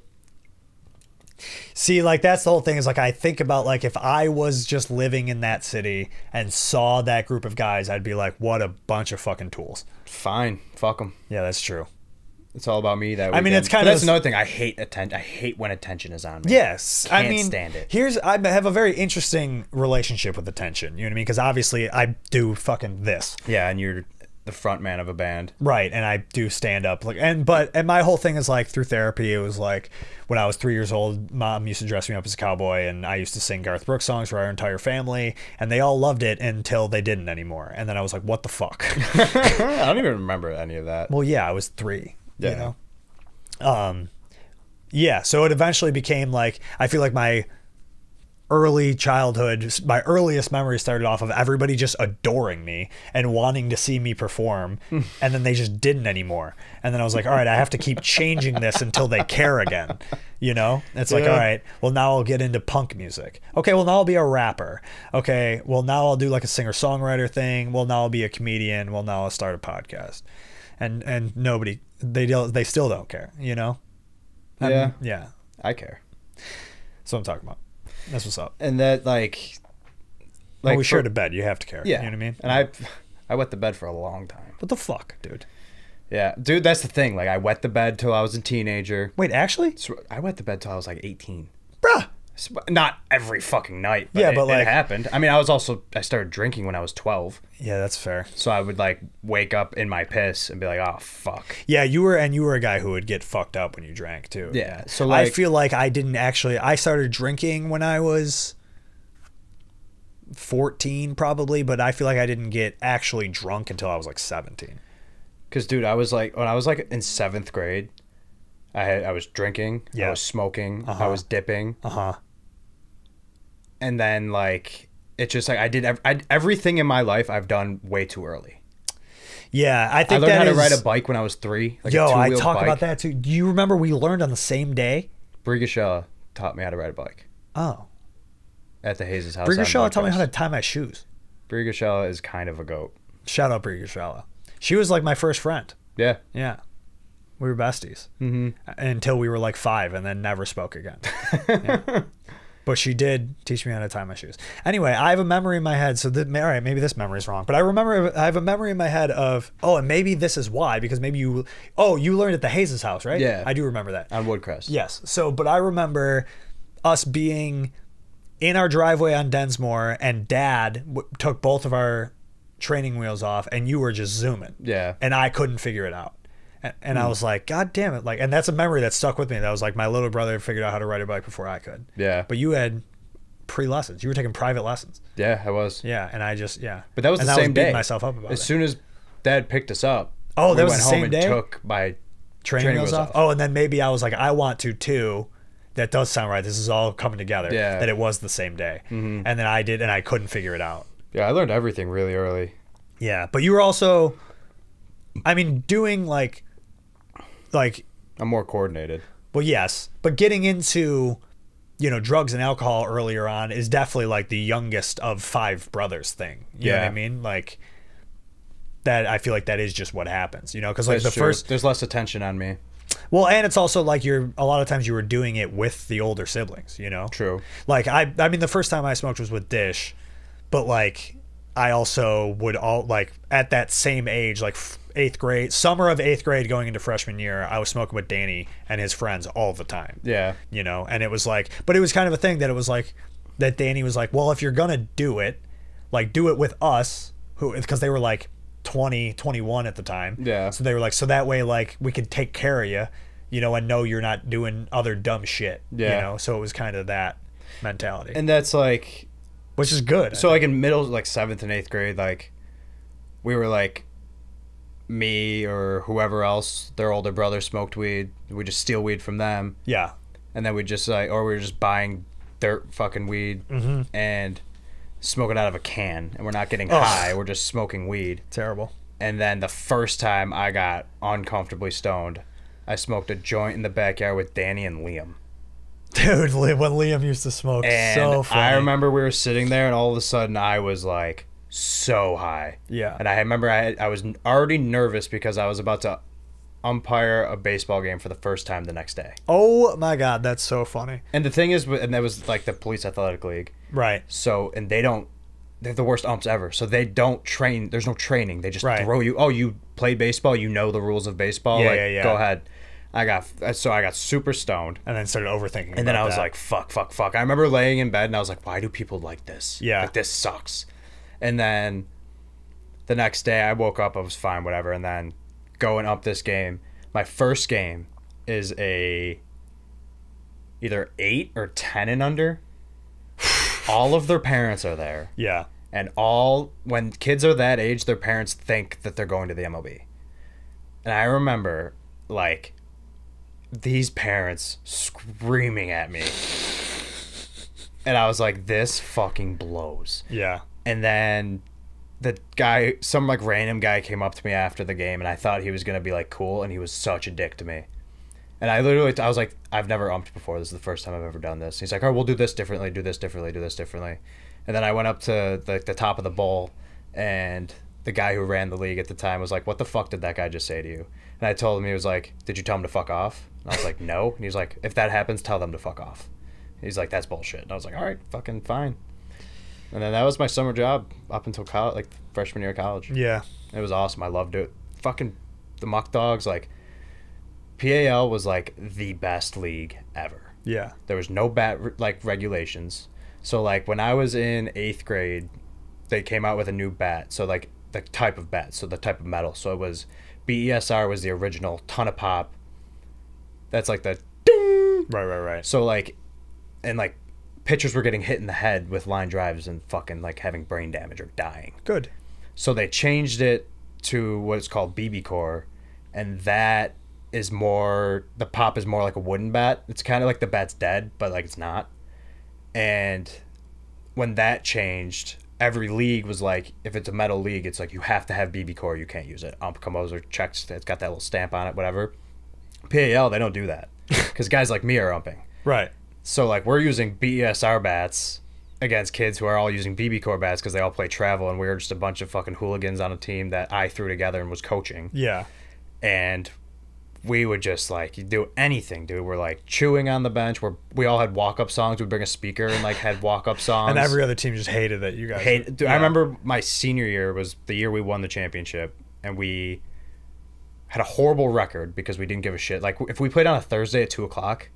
See, like that's the whole thing is like I think about like if I was just living in that city and saw that group of guys, I'd be like, what a bunch of fucking tools. Fine, fuck him. Yeah, that's true. It's all about me that I mean, weekend. it's kinda But that's this- another thing. I hate attention. I hate when attention is on me. Yes, I Can't mean, stand it. I have a very interesting relationship with attention. You know what I mean? Because obviously I do fucking this. Yeah, and you're the front man of a band. Right, and I do stand up like and my whole thing is like through therapy it was like when I was 3 years old, Mom used to dress me up as a cowboy and I used to sing Garth Brooks songs for our entire family and they all loved it until they didn't anymore. And then I was like, what the fuck? I don't even remember any of that. Well, yeah, I was 3, Yeah. you know. Yeah, so it eventually became like I feel like my early childhood, my earliest memory started off of everybody just adoring me and wanting to see me perform, and then they just didn't anymore. And then I was like, all right, I have to keep changing this until they care again. You know, it's like, Yeah. all right, well now I'll get into punk music. Okay, well now I'll be a rapper. Okay, well now I'll do like a singer-songwriter thing. Well now I'll be a comedian. Well now I'll start a podcast. And nobody, they still don't care. You know. Yeah. Yeah. I care. That's what I'm talking about. That's what's up. And that like Well, we for- shared a bed. You have to care. Yeah. You know what I mean? And I wet the bed for a long time. What the fuck, dude? Yeah. Dude, that's the thing. Like I wet the bed till I was a teenager. Wait, actually? So I wet the bed till I was like 18. Bruh. Not every fucking night. But Yeah, it, but, like- it happened. I mean, I started drinking when I was 12. Yeah, that's fair. So I would like wake up in my piss and be like, "Oh fuck." Yeah, you were a guy who would get fucked up when you drank too. Yeah. So I like feel like I started drinking when I was 14 probably, but I feel like I didn't get actually drunk until I was like 17. Cause dude, I was like when I was like in 7th grade, I was drinking, Yeah. I was smoking, I Uh-huh. was dipping, Uh-huh. and then like it's just like I did everything in my life I've done way too early. Yeah, I I think learned that how to is- ride a bike when I was 3. Like Yo, a I two-wheel talk bike. about that too. Do you remember we learned on the same day? Briga taught me how to ride a bike Oh. at the Hayes' house. Briga on Shaw taught me how to Broadcast. tie my shoes. Briga is kind of a goat. Shout out Briga Shaw. She was like my first friend. Yeah. Yeah. We were besties until we were like 5 and then never spoke again. Yeah. But she did teach me how to tie my shoes. Anyway, I have a memory in my head. So all right, maybe this memory is wrong. But I have a memory in my head of, and maybe this is why, because maybe you learned at the Hayes' house, right? Yeah. I do remember that. On Woodcrest. Yes. So, but I remember us being in our driveway on Densmore, and Dad took both of our training wheels off, and you were just zooming. Yeah. And I couldn't figure it out. And I was like, God damn it. Like, and that's a memory that stuck with me. That was like, my little brother figured out how to ride a bike before I could. Yeah. But you had pre-lessons. You were taking private lessons. Yeah, I was. Yeah. And I just, But that was and the I same was beating day. myself up about as it. soon as Dad picked us up, Oh, we that was went the home same and day? took my Training wheels off? Oh, and then maybe I was like, I want to too. That does sound right. This is all coming together. Yeah. That it was the same day. Mm-hmm. And then I did, and I couldn't figure it out. Yeah, I learned everything really early. Yeah. But you were also, I mean, doing like I'm more coordinated. well, yes, but getting into, drugs and alcohol earlier on is definitely like the youngest of 5 brothers thing. You know what I mean? Like that, I feel like that is just what happens, because like That's the true. first, There's less attention on me. well, and it's also like a lot of times you were doing it with the older siblings, True. Like I mean, the first time I smoked was with Dish, but like I also would at that same age, like 8th grade, summer of 8th grade going into freshman year, I was smoking with Danny and his friends all the time. Yeah. And it was like, but it was kind of a thing that it was like, that Danny was like, well, if you're going to do it, like do it with us, because they were like 20, 21 at the time. Yeah. So they were like, so that way, like we could take care of you, and know you're not doing other dumb shit. Yeah. So it was kind of that mentality. And that's like, which is good. So like in middle, like 7th and 8th grade, like we were like, me or whoever else, their older brother smoked weed. We just steal weed from them. Yeah. And then we just or we were just buying dirt fucking weed and smoking out of a can, and we're not getting high. We're just smoking weed. Terrible. And then the first time I got uncomfortably stoned, I smoked a joint in the backyard with Danny and Liam. Dude, when Liam used to smoke, And so funny. I remember we were sitting there, and all of a sudden I was like so high. Yeah. And I remember I was already nervous because I was about to umpire a baseball game for the first time the next day. Oh my God, that's so funny. And the thing is, and that was like the police athletic league. Right. So, and they're the worst umps ever. So they don't train. There's no training. They just throw you. Oh, you play baseball. You know the rules of baseball. Yeah, like, yeah. Go ahead. I got super stoned. And then started overthinking. And then about I was that. like, fuck. I remember laying in bed and I was like, why do people like this? Yeah. Like, this sucks. And then the next day I woke up, I was fine, whatever. And then going up this game, my first game is either 8 or 10 and under. All of their parents are there. Yeah. And when kids are that age, their parents think that they're going to the MLB. And I remember, like, these parents screaming at me. And I was like, this fucking blows. Yeah. And then the guy, some like random guy came up to me after the game, and I thought he was going to be like cool, and he was such a dick to me. And I was like, I've never umped before. This is the first time I've ever done this. He's like, oh, we'll do this differently, do this differently, do this differently. And then I went up to the top of the bowl, and the guy who ran the league at the time was like, what the fuck did that guy just say to you? And I told him, he was like, did you tell him to fuck off? And I was like, no. And he's like, if that happens, tell them to fuck off. He's like, that's bullshit. And I was like, all right, fucking fine. And then that was my summer job up until college, like freshman year of college. Yeah. It was awesome. I loved it. Fucking the Muck Dogs, like, PAL was like the best league ever. Yeah. There was no bat like regulations. So like when I was in 8th grade, they came out with a new bat. So like the type of bat, so the type of metal. So it was BESR was the original ton of pop. That's like the ding. Right. So like, and like pitchers were getting hit in the head with line drives and fucking like having brain damage or dying. Good. So they changed it to what's called BB Core, and that is more, the pop is more like a wooden bat. It's kind of like the bat's dead, but like it's not. And when that changed, every league was like, if it's a metal league, it's like you have to have BB Core, you can't use it. Ump Composer checks, it's got that little stamp on it, whatever. PAL, they don't do that because guys like me are umping. Right. So like we're using BESR bats against kids who are all using BB Core bats because they all play travel, and we were just a bunch of fucking hooligans on a team that I threw together and was coaching. Yeah. And we would just like do anything, dude. We're like chewing on the bench. We all had walk-up songs. We'd bring a speaker and like had walk-up songs. And every other team just hated that you guys. Dude, I remember my senior year was the year we won the championship, and we had a horrible record because we didn't give a shit. Like if we played on a Thursday at 2:00.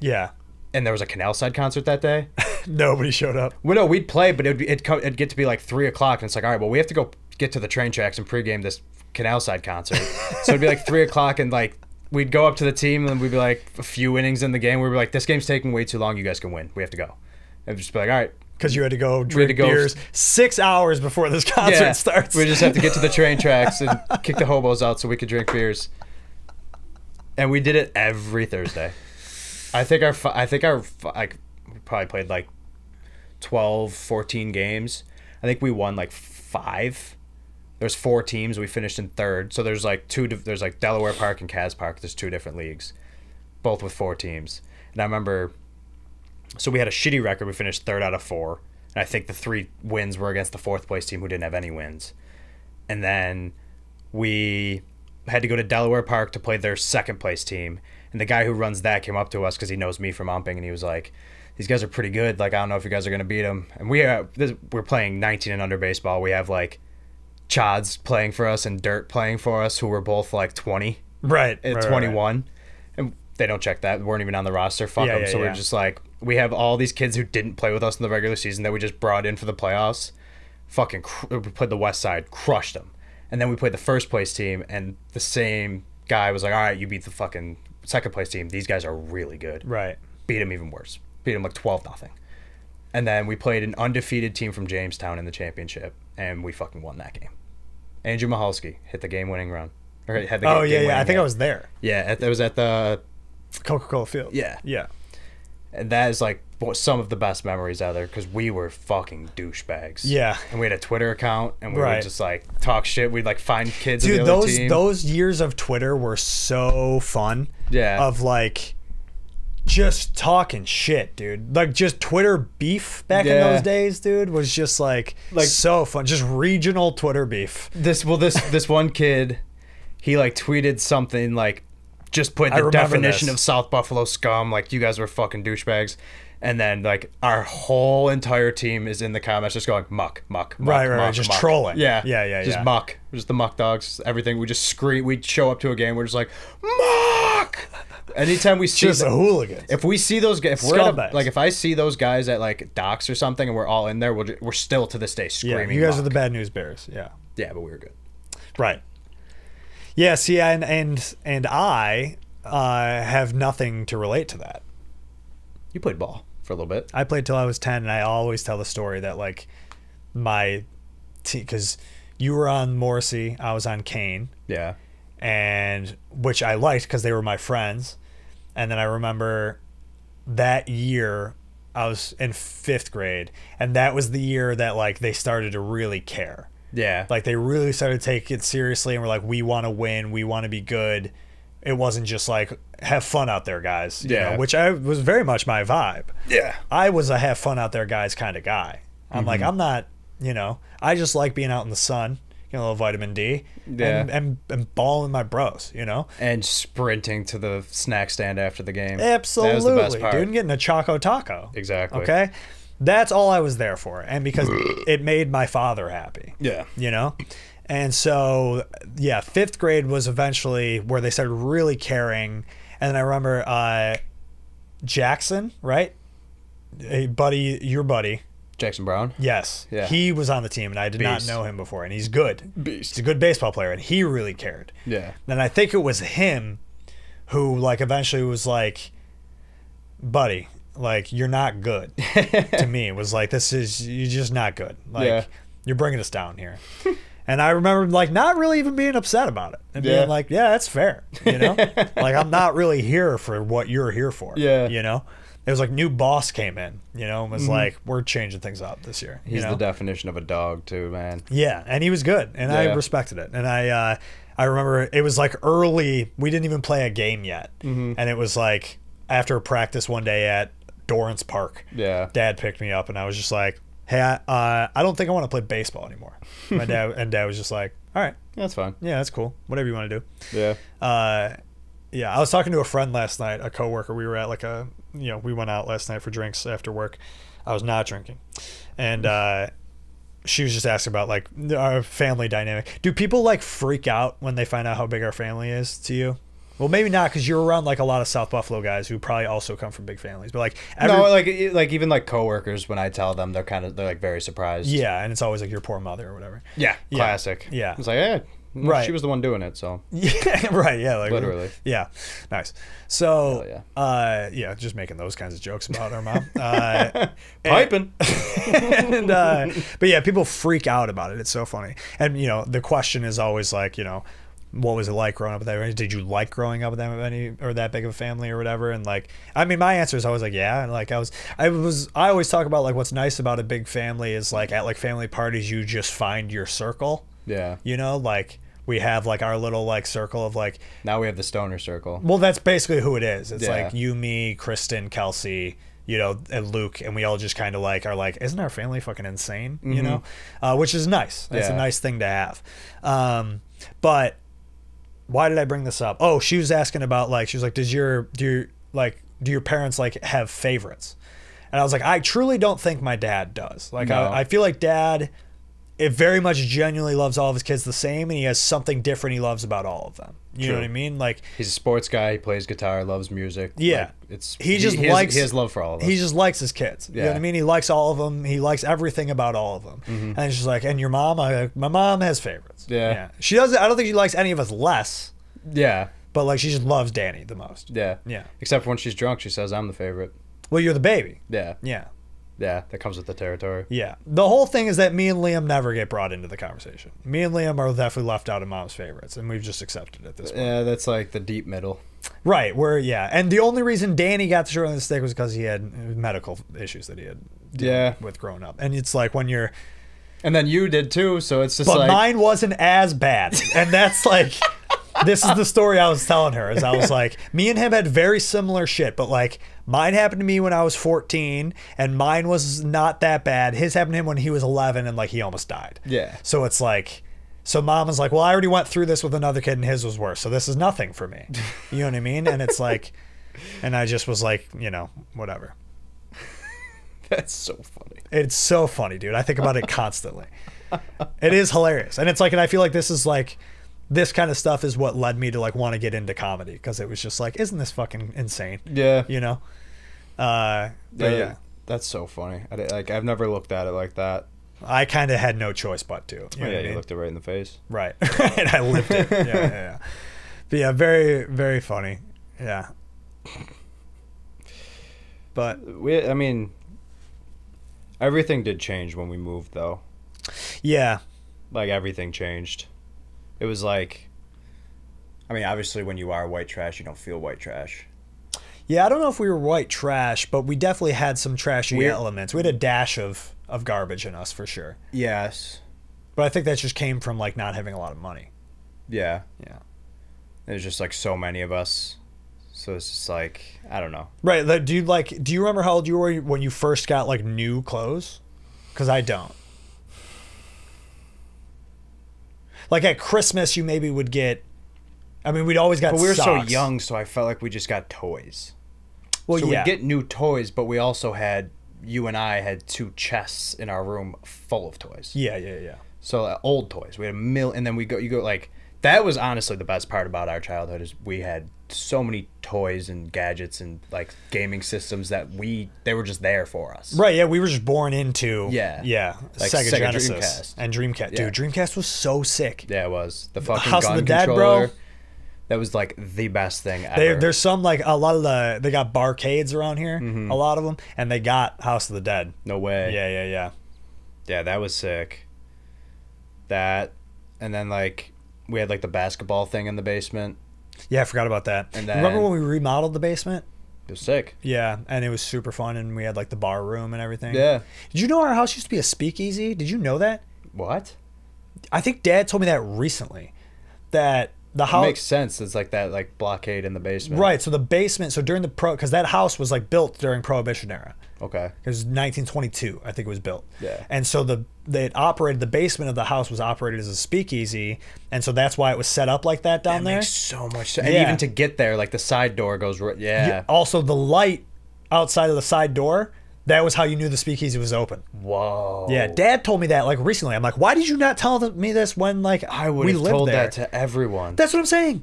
Yeah. And there was a Canal Side concert that day. Nobody showed up. Well, no, we'd play, but it'd get to be like 3:00, and it's like, all right, well, we have to go get to the train tracks and pregame this Canal Side concert. So it'd be like 3:00, and like we'd go up to the team, and we'd be like a few innings in the game. We'd be like, this game's taking way too long. You guys can win. We have to go. And we'd just be like, all right. Because you had to go drink beers 6 hours before this concert starts. We just have to get to the train tracks and kick the hobos out so we could drink beers. And we did it every Thursday. I think we probably played like 12, 14 games. I think we won like 5. There's 4 teams. We finished in 3rd. So there's like there's like Delaware Park and Cas Park. There's 2 different leagues, both with 4 teams. And I remember, so we had a shitty record. We finished 3rd out of 4. And I think the 3 wins were against the 4th place team who didn't have any wins. And then we had to go to Delaware Park to play their 2nd place team. And the guy who runs that came up to us because he knows me from umping, and he was like, these guys are pretty good. Like, I don't know if you guys are going to beat them. And we're playing 19 and under baseball. We have like Chods playing for us and Dirt playing for us, who were both like 20. Right. At 21. And they don't check that. We weren't even on the roster. Fuck them. So we're just like, we have all these kids who didn't play with us in the regular season that we just brought in for the playoffs. Fucking we played the West Side, crushed them. And then we played the 1st place team, and the same guy was like, all right, you beat the fucking 2nd place team. These guys are really good. Right. Beat them even worse. Beat them like 12-0. And then we played an undefeated team from Jamestown in the championship, and we fucking won that game. Andrew Mahalski hit the game-winning run. Or had the I think I was there. Yeah, it was at the Coca-Cola Field. Yeah. Yeah. And that is like some of the best memories out there, because we were fucking douchebags. Yeah. And we had a Twitter account, and we would just like talk shit. We'd like find kids. Dude, of the other team. those years of Twitter were so fun. Yeah. Of like just talking shit, dude. Like just Twitter beef back in those days, dude, was just like so fun. Just regional Twitter beef. This one kid, he like tweeted something like, just put the definition of South Buffalo scum, like, you guys were fucking douchebags. And then like our whole entire team is in the comments just going muck. Right, just muck. trolling. Yeah. Just muck. Just the muck dogs, everything. We just scream. We'd show up to a game, we're just like, muck. Anytime we see just a hooligan. If we see those guys, if I see those guys at like docks or something, and we're all in there, we're still to this day screaming. Yeah, you guys muck. are the bad news bears. Yeah. Yeah, but we were good. Right. Yeah. See, and I have nothing to relate to that. You played ball for a little bit. I played till I was 10, and I always tell the story that like my team, because you were on Morrissey, I was on Kane. Yeah. And which I liked because they were my friends. And then I remember that year I was in 5th grade, and that was the year that like they started to really care. Yeah. Like they really started to take it seriously, and were like, we want to win, we want to be good. It wasn't just like, have fun out there, guys. You know, which was very much my vibe. Yeah. I was a have fun out there, guys kind of guy. I'm like, I'm not, I just like being out in the sun, a little vitamin D, and balling my bros, and sprinting to the snack stand after the game. Absolutely, that was the best part. Dude, and getting a Choco Taco. Exactly. Okay, that's all I was there for, and because it made my father happy. Yeah, and so 5th grade was eventually where they started really caring, and then I remember Jackson, right? Hey, buddy, your buddy. Jackson Brown? Yes. Yeah. He was on the team, and I did not know him before, and he's good. Beast. He's a good baseball player, and he really cared. Yeah. And I think it was him who, like, eventually was like, buddy, like, you're not good. To me, it was like, you're just not good. Like, you're bringing us down here. And I remember, like, not really even being upset about it. And being like, yeah, that's fair. Like, I'm not really here for what you're here for. Yeah. It was like new boss came in, and was like, we're changing things up this year. He's the definition of a dog too, man. Yeah, and he was good, and I respected it. And I remember it was like early, we didn't even play a game yet. And it was like after practice one day at Dorrance Park. Yeah. Dad picked me up, and I was just like, hey, I don't think I want to play baseball anymore. My dad was just like, all right. That's fine. Yeah, that's cool. Whatever you want to do. Yeah. Yeah, I was talking to a friend last night, a coworker. We were at like we went out last night for drinks after work. I was not drinking, and she was just asking about like our family dynamic. Do people like freak out when they find out how big our family is to you? Well, maybe not, because you're around like a lot of South Buffalo guys who probably also come from big families. But like like even like coworkers, when I tell them, they're like very surprised. Yeah, and it's always like your poor mother or whatever. Yeah, classic. Yeah, it's like, yeah, right. She was the one doing it, so yeah, right. Yeah, like literally. Yeah, nice. So, yeah. Just making those kinds of jokes about our mom. Piping. But yeah, people freak out about it. It's so funny. And the question is always like, what was it like growing up with them? Did you like growing up with them or that big of a family or whatever? And like, I mean, my answer is always like, yeah. And like, I always talk about like what's nice about a big family is like at like family parties, you just find your circle. Yeah. Like we have like our little like circle of like. Now we have the stoner circle. Well, that's basically who it is. It's like you, me, Kristen, Kelsey, and Luke, and we all just kind of like are like, isn't our family fucking insane? Mm-hmm. Which is nice. It's a nice thing to have. But why did I bring this up? Oh, she was asking about like, she was like, do your parents like have favorites? And I was like, I truly don't think my dad does. Like, no. I feel like dad, it very much genuinely loves all of his kids the same, and he has something different he loves about all of them. You know what I mean? Like, he's a sports guy. He plays guitar. Loves music. Yeah, like, he has love for all of them. He just likes his kids. You know what I mean? He likes all of them. He likes everything about all of them. Mm-hmm. And it's just like, and your mom? My mom has favorites. Yeah. She doesn't. I don't think she likes any of us less. Yeah. But like, she just loves Danny the most. Yeah. Yeah. Except for when she's drunk, she says I'm the favorite. Well, you're the baby. Yeah. Yeah. Yeah, that comes with the territory. Yeah. The whole thing is that me and Liam never get brought into the conversation. Me and Liam are definitely left out of mom's favorites, and we've just accepted it at this point. Yeah, that's like the deep middle. Right. And the only reason Danny got the short end of the stick was because he had medical issues that he had with growing up. And it's like when you're... And then you did too, so it's just but like... But mine wasn't as bad. And that's like... This is the story I was telling her. Is I was like, me and him had very similar shit, but like mine happened to me when I was 14, and mine was not that bad. His happened to him when he was 11, and like he almost died. Yeah. So it's like, so mom was like, well, I already went through this with another kid, and his was worse. So this is nothing for me. You know what I mean? And it's like, and I just was like, whatever. That's so funny. It's so funny, dude. I think about it constantly. It is hilarious, and it's like, and I feel like this is like. This kind of stuff is what led me to like want to get into comedy, because it was just like, isn't this fucking insane? Yeah. Yeah. That's so funny. I've never looked at it like that. I kind of had no choice but to. You looked it right in the face. Right. And I lived it. Yeah. But yeah, very, very funny. Yeah. But everything did change when we moved, though. Yeah. Like, everything changed. It was like, obviously when you are white trash, you don't feel white trash. Yeah, I don't know if we were white trash, but we definitely had some trashy elements. We had a dash of garbage in us, for sure. Yes. But I think that just came from, like, not having a lot of money. Yeah. Yeah. There's just, like, so many of us. So it's just, like, I don't know. Right. Do you remember how old you were when you first got, like, new clothes? Because I don't. Like at Christmas, you maybe would get. We'd always got. But we were socks. so young, so I felt like we just got toys. Well, so yeah. we'd get new toys, but we also had. You and I had 2 chests in our room full of toys. Yeah. So old toys. We had and then you go like. That was honestly the best part about our childhood is we had so many toys and gadgets and like gaming systems that they were just there for us. Right, yeah, we were just born into like Sega Genesis Dreamcast. and Dreamcast. Yeah. Dude, Dreamcast was so sick. Yeah, it was. The fucking House gun of the Dead, controller. bro. That was like the best thing ever. There's some like a lot of they got barcades around here, Mm-hmm. a lot of them, and they got House of the Dead. No way. Yeah. Yeah, that was sick. That, and then like we had like the basketball thing in the basement. Yeah, I forgot about that. And then, remember when we remodeled the basement? It was sick. Yeah, and it was super fun, and we had like the bar room and everything. Yeah. Did you know our house used to be a speakeasy? Did you know that? What? I think Dad told me that recently. That the It house makes sense. It's like that like blockade in the basement. right. So the basement. So during the because that house was like built during Prohibition era. Okay. It was 1922, I think it was built. Yeah. And so the basement of the house was operated as a speakeasy, and so that's why it was set up like that down That there. makes so much sense. And Yeah. even to get there, like the side door goes right. Yeah. Also, the light outside of the side door, that was how you knew the speakeasy was open. Whoa. Yeah, Dad told me that like recently. I'm like, why did you not tell me this when like I would we have lived told there? that to everyone. That's what I'm saying.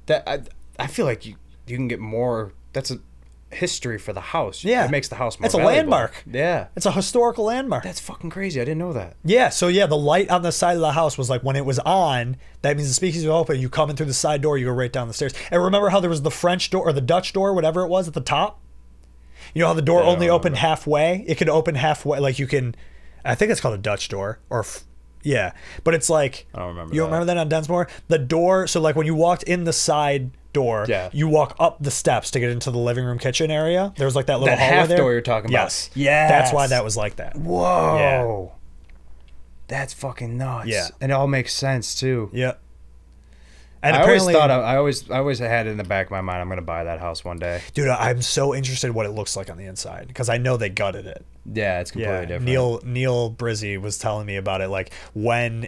That I feel like you can get more. That's a history for the house. Yeah. It makes the house more It's a valuable. landmark. Yeah. It's a historical landmark. That's fucking crazy. I didn't know that. Yeah, so yeah, the light on the side of the house was like when it was on, that means the speakeasy was open. You come in through the side door, you go right down the stairs. And remember how there was the French door or the Dutch door, whatever it was at the top? You know how the door Yeah, I only don't opened remember. halfway? It could open halfway. Like you can, I think it's called a Dutch door or, yeah. But it's like, I don't remember you don't remember that on Densmore? The door, so like when you walked in the side door, Yeah. you walk up the steps to get into the living room kitchen area. There was like that little That hallway half there. door you're talking about. Yes. Yes. That's why that was like that. Whoa. That's fucking nuts. Yeah. And it all makes sense too. Yep. And I always apparently, thought I always had it in the back of my mind I'm gonna buy that house one day. dude, I'm so interested in what it looks like on the inside because I know they gutted it. Yeah, it's completely different. Neil Brizzy was telling me about it, like when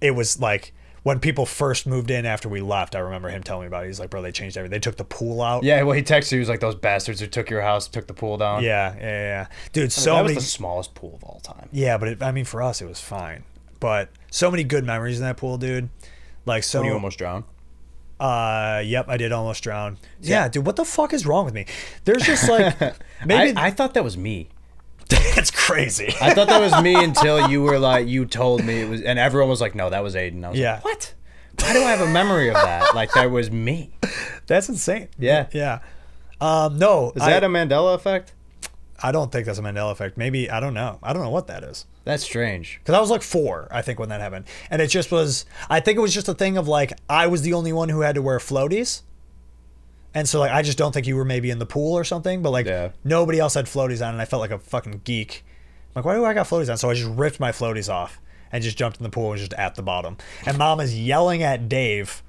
it was like when people first moved in after we left. I remember him telling me about it. He's like, bro, they changed everything. They took the pool out. Yeah, well, he texted you. He was like, "Those bastards who took your house, took the pool down." Yeah. Dude, so that many. was the smallest pool of all time. Yeah, but I mean, for us, it was fine. But so many good memories in that pool, dude. Like so. When you almost drowned. Yep, I did almost drown. Yeah, dude, what the fuck is wrong with me? There's just like maybe I thought that was me. that's crazy. I thought that was me until you were like, you told me it was, and everyone was like, "No, that was Aiden." I was Yeah. like, "What? Why do I have a memory of that? Like that was me?" That's insane. Yeah. Yeah. No. Is that a Mandela effect? I don't think that's a Mandela effect. Maybe, I don't know. I don't know what that is. That's strange. Because I was like 4, I think, when that happened. And it just was, I think it was just a thing of like, I was the only one who had to wear floaties. And so like, I just don't think you were maybe in the pool or something, but like Yeah. nobody else had floaties on and I felt like a fucking geek. I'm like, why do I got floaties on? So I just ripped my floaties off and just jumped in the pool and was just at the bottom. And Mom is yelling at Dave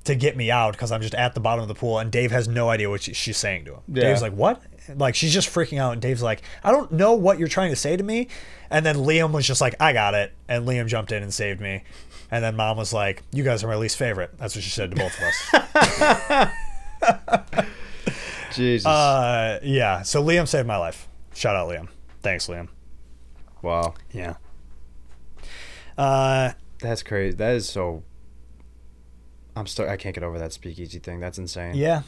to get me out because I'm just at the bottom of the pool and Dave has no idea what she's saying to him. Yeah. Dave's like, what? Like, she's just freaking out and Dave's like, I don't know what you're trying to say to me. And then Liam was just like, I got it. And Liam jumped in and saved me. And then Mom was like, you guys are my least favorite. That's what she said to both of us. Jesus. Yeah. So Liam saved my life. Shout out Liam. Thanks, Liam. Wow. Yeah. That's crazy. That is so. I can't get over that speakeasy thing. That's insane. Yeah.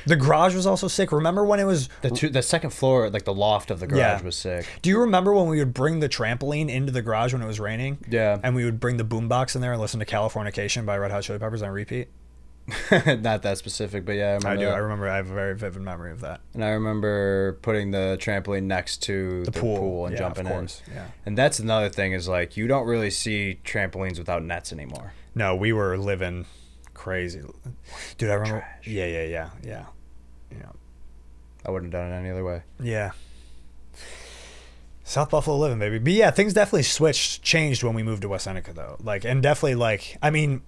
The garage was also sick. Remember when it was The second floor, like the loft of the garage, Yeah. was sick. Do you remember when we would bring the trampoline into the garage when it was raining? Yeah. And we would bring the boombox in there and listen to Californication by Red Hot Chili Peppers on repeat? Not that specific, but yeah, I remember. I do. that. I remember. I have a very vivid memory of that. And I remember putting the trampoline next to the pool and Yeah, jumping of course. in. Yeah. And that's another thing is like you don't really see trampolines without nets anymore. No, we were living crazy. Dude, I remember. Trash. Yeah. I wouldn't have done it any other way. Yeah. South Buffalo living, baby. But yeah, things definitely changed when we moved to West Seneca, though. Like, and definitely, like, I mean,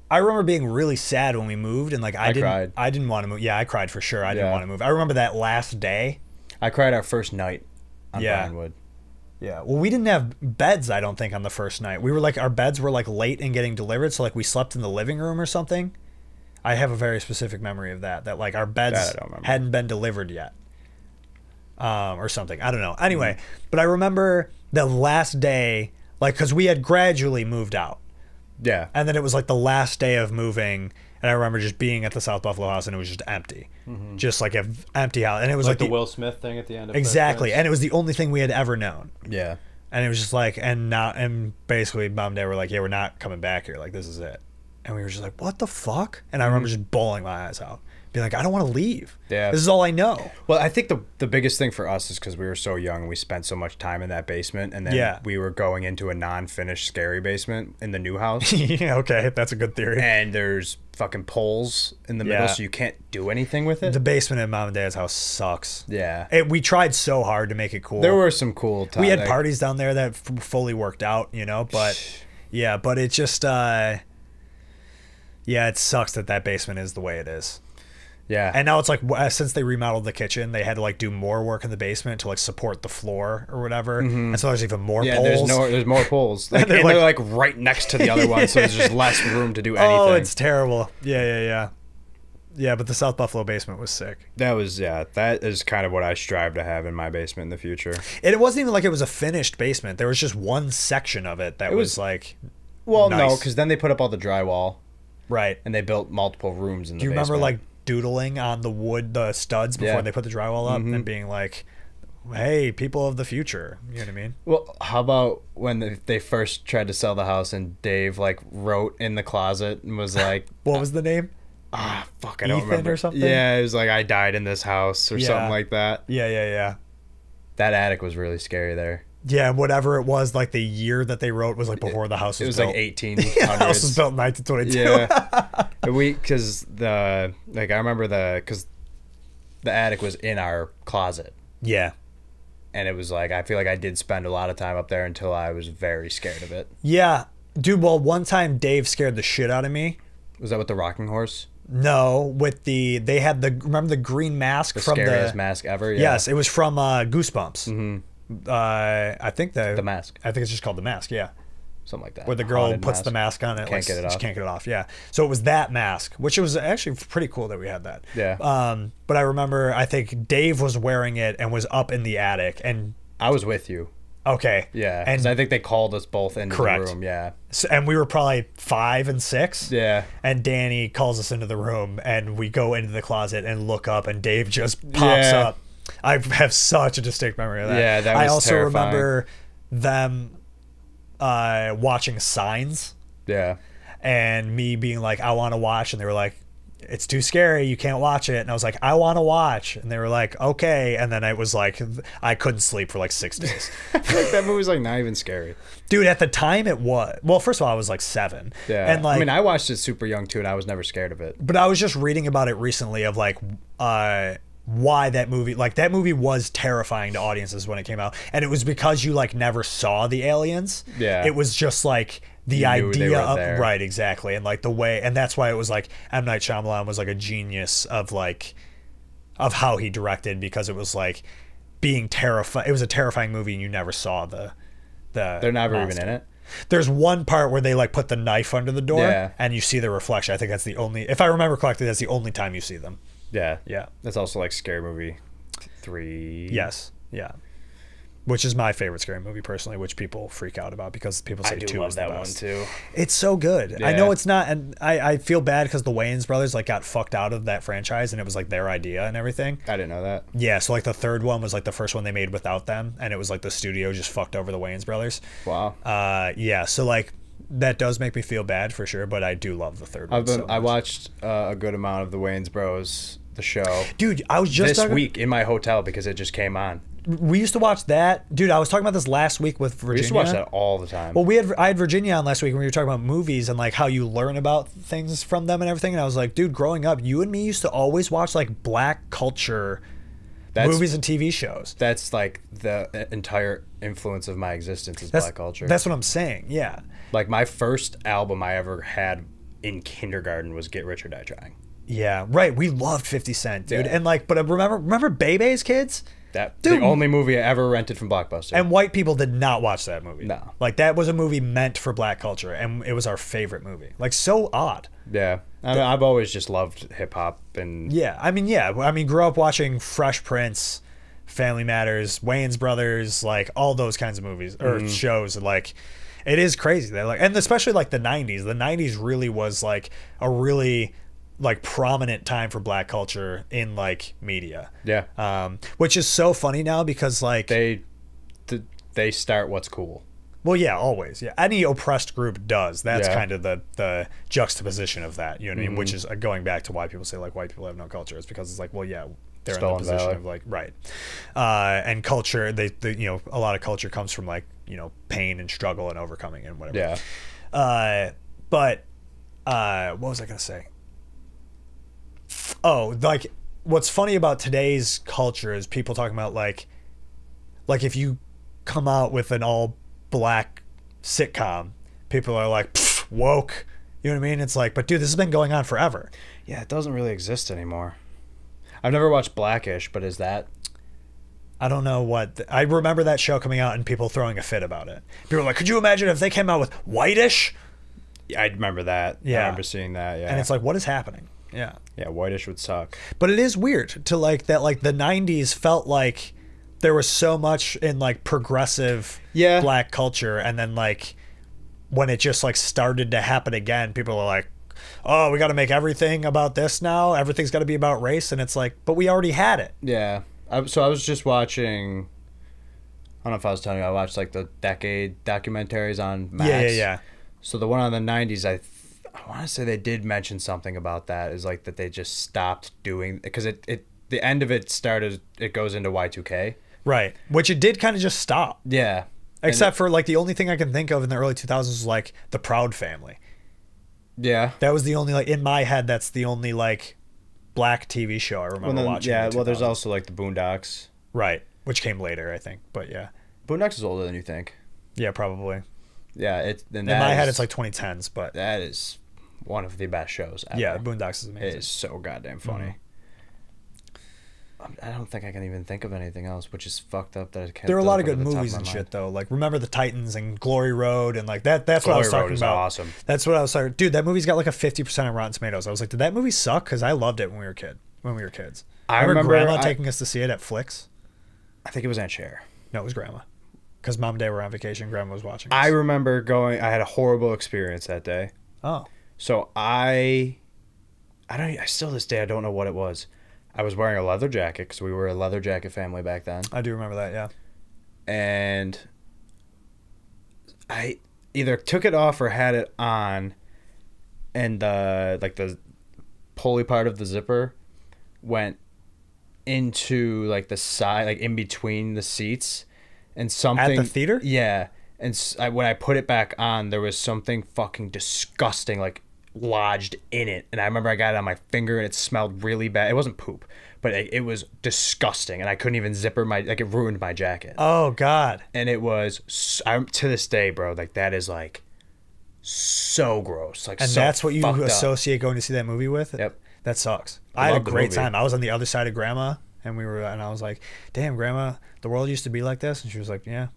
I remember being really sad when we moved, and like, I didn't want to move. Yeah, I cried for sure. I didn't want to move. I remember that last day. I cried our first night on Yeah. Brinewood. Yeah. Well, we didn't have beds, I don't think, on the first night. We were like, our beds were like late in getting delivered, so like we slept in the living room or something. I have a very specific memory of that like our beds That I don't remember. hadn't been delivered yet. Or something. I don't know. Anyway, but I remember the last day, like, because we had gradually moved out. Yeah. And then it was like the last day of moving, and I remember just being at the South Buffalo house, and it was just empty. Just like an empty house. And it was like, the Will Smith thing at the end of exactly. Fresh Prince. And it was the only thing we had ever known. Yeah. And it was just like, and basically Mom and Dad were like, yeah, we're not coming back here. Like, this is it. And we were just like, what the fuck? And I remember just bawling my eyes out. Being like, I don't want to leave. Yeah. This is all I know. Well, I think the biggest thing for us is because we were so young and we spent so much time in that basement, and then Yeah. we were going into a non-finished scary basement in the new house. Yeah, okay. That's a good theory. And there's fucking poles in the middle, Yeah. so you can't do anything with it. The basement at Mom and Dad's house sucks. Yeah. We tried so hard to make it cool. There were some cool times. We had parties down there that fully worked out, you know, but yeah, but it just, Yeah, it sucks that basement is the way it is. Yeah. And now it's like, since they remodeled the kitchen, they had to like do more work in the basement to like support the floor or whatever. And so there's even more poles. There's more poles. Like, They're and they're like right next to the other one, so there's just less room to do anything. Oh, it's terrible. Yeah. Yeah, but the South Buffalo basement was sick. That is kind of what I strive to have in my basement in the future. And it wasn't even like it was a finished basement. There was just one section of it that was like, well, nice. no, because then they put up all the drywall. Right. And they built multiple rooms in the basement. Do you remember like doodling on the wood, the studs before they put the drywall up and being like, hey, people of the future, you know what I mean? Well, how about when they first tried to sell the house and Dave like wrote in the closet and was like, what was the name? I don't Ethan remember. Or something? Yeah, it was like, I died in this house or something like that. Yeah. That attic was really scary there. Yeah, whatever it was, like the year that they wrote was like before the house was built. It was like 1800s. The house was built in 1922. Yeah. Because I remember because the attic was in our closet. Yeah. And it was like, I feel like I did spend a lot of time up there until I was very scared of it. Yeah. Dude, well, one time Dave scared the shit out of me. Was that with the rocking horse? No, with they had remember the green mask the from scariest mask ever? Yeah. Yes, it was from Goosebumps. Mm-hmm. I think the mask. I think it's just called the mask. Yeah, something like that. Where the girl puts the mask on it, can't get it off. She can't get it off. Yeah, so it was that mask, which was actually pretty cool that we had that. Yeah. But I remember, I think Dave was wearing it and was up in the attic, and I was with you. Okay. Yeah, and I think they called us both into the room. Yeah. So, and we were probably 5 and 6. Yeah. And Danny calls us into the room, and we go into the closet and look up, and Dave just pops up. I have such a distinct memory of that. Yeah, that was I also terrifying. remember them watching Signs. Yeah. And me being like, I want to watch, and they were like, it's too scary, you can't watch it. And I was like, I want to watch. And they were like, okay. And then I was like, I couldn't sleep for like 6 days. I feel like that movie was like not even scary. Dude, at the time it was. Well, first of all, I was like 7. Yeah. And like, I mean, I watched it super young too, and I was never scared of it. But I was just reading about it recently of like why that movie was terrifying to audiences when it came out. And it was because you like never saw the aliens. Yeah. It was just like the idea of there. Right, exactly. And like the way, and that's why it was like M. Night Shyamalan was like a genius of how he directed, because it was like being terrified. It was a terrifying movie, and you never saw the They're never monster. even in it. There's one part where they like put the knife under the door, Yeah. and you see the reflection. I think that's the only, if I remember correctly, that's the only time you see them. Yeah. Yeah. That's also like Scary Movie 3. Yes. Yeah. Which is my favorite scary movie personally, which people freak out about because people say 2 love is the that best. one too. It's so good. Yeah. I know it's not, and I feel bad because the Wayans brothers like got fucked out of that franchise, and it was like their idea and everything. I didn't know that. Yeah, so like the third one was like the first one they made without them, and it was like the studio just fucked over the Wayans brothers. Wow. Yeah, so like that does make me feel bad for sure, but I do love the third one. I watched a good amount of the Wayans Bros, the show. Dude, I was just this week in my hotel because it just came on. We used to watch that. Dude, I was talking about this last week with Virginia. We used to watch that all the time. Well, I had Virginia on last week when we were talking about movies and like how you learn about things from them and everything. And I was like, dude, growing up, you and me used to always watch like black culture movies and TV shows. That's like the entire influence of my existence is black culture. That's what I'm saying. Yeah. Like my first album I ever had in kindergarten was Get Rich or Die Trying. Yeah, right. We loved 50 Cent, dude. Yeah. And like, but remember Bebe's Kids? The only movie I ever rented from Blockbuster. And white people did not watch that movie. No. Like that was a movie meant for black culture, and it was our favorite movie. Like so odd. Yeah. I mean, I've always just loved hip hop and I mean, grew up watching Fresh Prince, Family Matters, Wayans Brothers, like all those kinds of movies or shows. Like it is crazy. They're like, and especially like the 90s. The 90s really was like a really like prominent time for black culture in like media. Yeah. Which is so funny now because like they start what's cool. Well, yeah, always. Yeah. Any oppressed group does. That's Yeah. kind of the juxtaposition of that, you know what I mean? Which is going back to why people say like white people have no culture. It's because it's like, well, yeah, they're Stolen in the position valor. of like, right. And culture, they you know, a lot of culture comes from like, you know, pain and struggle and overcoming and whatever. Yeah. But what was I going to say? Oh, like what's funny about today's culture is people talking about like if you come out with an all black sitcom, people are like woke, You know what I mean? It's like, but dude, this has been going on forever. Yeah, it doesn't really exist anymore. I've never watched Blackish, but is that? I don't know what. I remember that show coming out and people throwing a fit about it. People were like, could you imagine if they came out with Whitish? Yeah, I remember that. Yeah. I remember seeing that, yeah. And it's like, what is happening? Yeah. Yeah, Whitish would suck. But it is weird to like that, like the 90s felt like there was so much in like progressive black culture. And then like when it just like started to happen again, people are like, oh, we got to make everything about this now. Everything's got to be about race. And it's like, but we already had it. Yeah. So I was just watching, I don't know if I was telling you, I watched like the decade documentaries on Max. Yeah. So the one on the 90s, I want to say they did mention something about that, is like that they just stopped doing, because the end of it started, it goes into Y2K. Right. Which it did kind of just stop. Yeah. Except for like the only thing I can think of in the early 2000s was like The Proud Family. Yeah. That was the only, like, in my head, that's the only like black TV show I remember watching. Yeah, well, there's also like the Boondocks. Right. Which came later, I think. But yeah. Boondocks is older than you think. Yeah, probably. Yeah, in my head it's like 2010s, but that is one of the best shows ever. Yeah, Boondocks is amazing. It is so goddamn funny. I don't think I can even think of anything else, which is fucked up. That I can't. There are a lot of good movies and shit though. Like Remember the Titans and Glory Road and like that. That's what I was talking about. Awesome. That's what I was talking. Dude, that movie's got like a 50% on Rotten Tomatoes. I was like, did that movie suck? Because I loved it when we were kids. I remember Grandma taking us to see it at Flicks. I think it was Aunt Cher. No, it was Grandma. Because Mom and Dad were on vacation. Grandma was watching us. I remember going. I had a horrible experience that day. Oh. So I still this day I don't know what it was. I was wearing a leather jacket because we were a leather jacket family back then. I do remember that, yeah. And I either took it off or had it on, and the pulley part of the zipper went into like the side, like in between the seats, and something at the theater. Yeah, and when I put it back on, there was something fucking disgusting like lodged in it, and I remember I got it on my finger and it smelled really bad. It wasn't poop, but it was disgusting, and I couldn't even zipper it ruined my jacket. Oh god. And it was to this day, bro, like that is like so gross. Like, and so that's what you associate up. going to see that movie with? Yep. That sucks. I had a great time. I was on the other side of Grandma, and I was like, damn, Grandma, the world used to be like this. And she was like, yeah.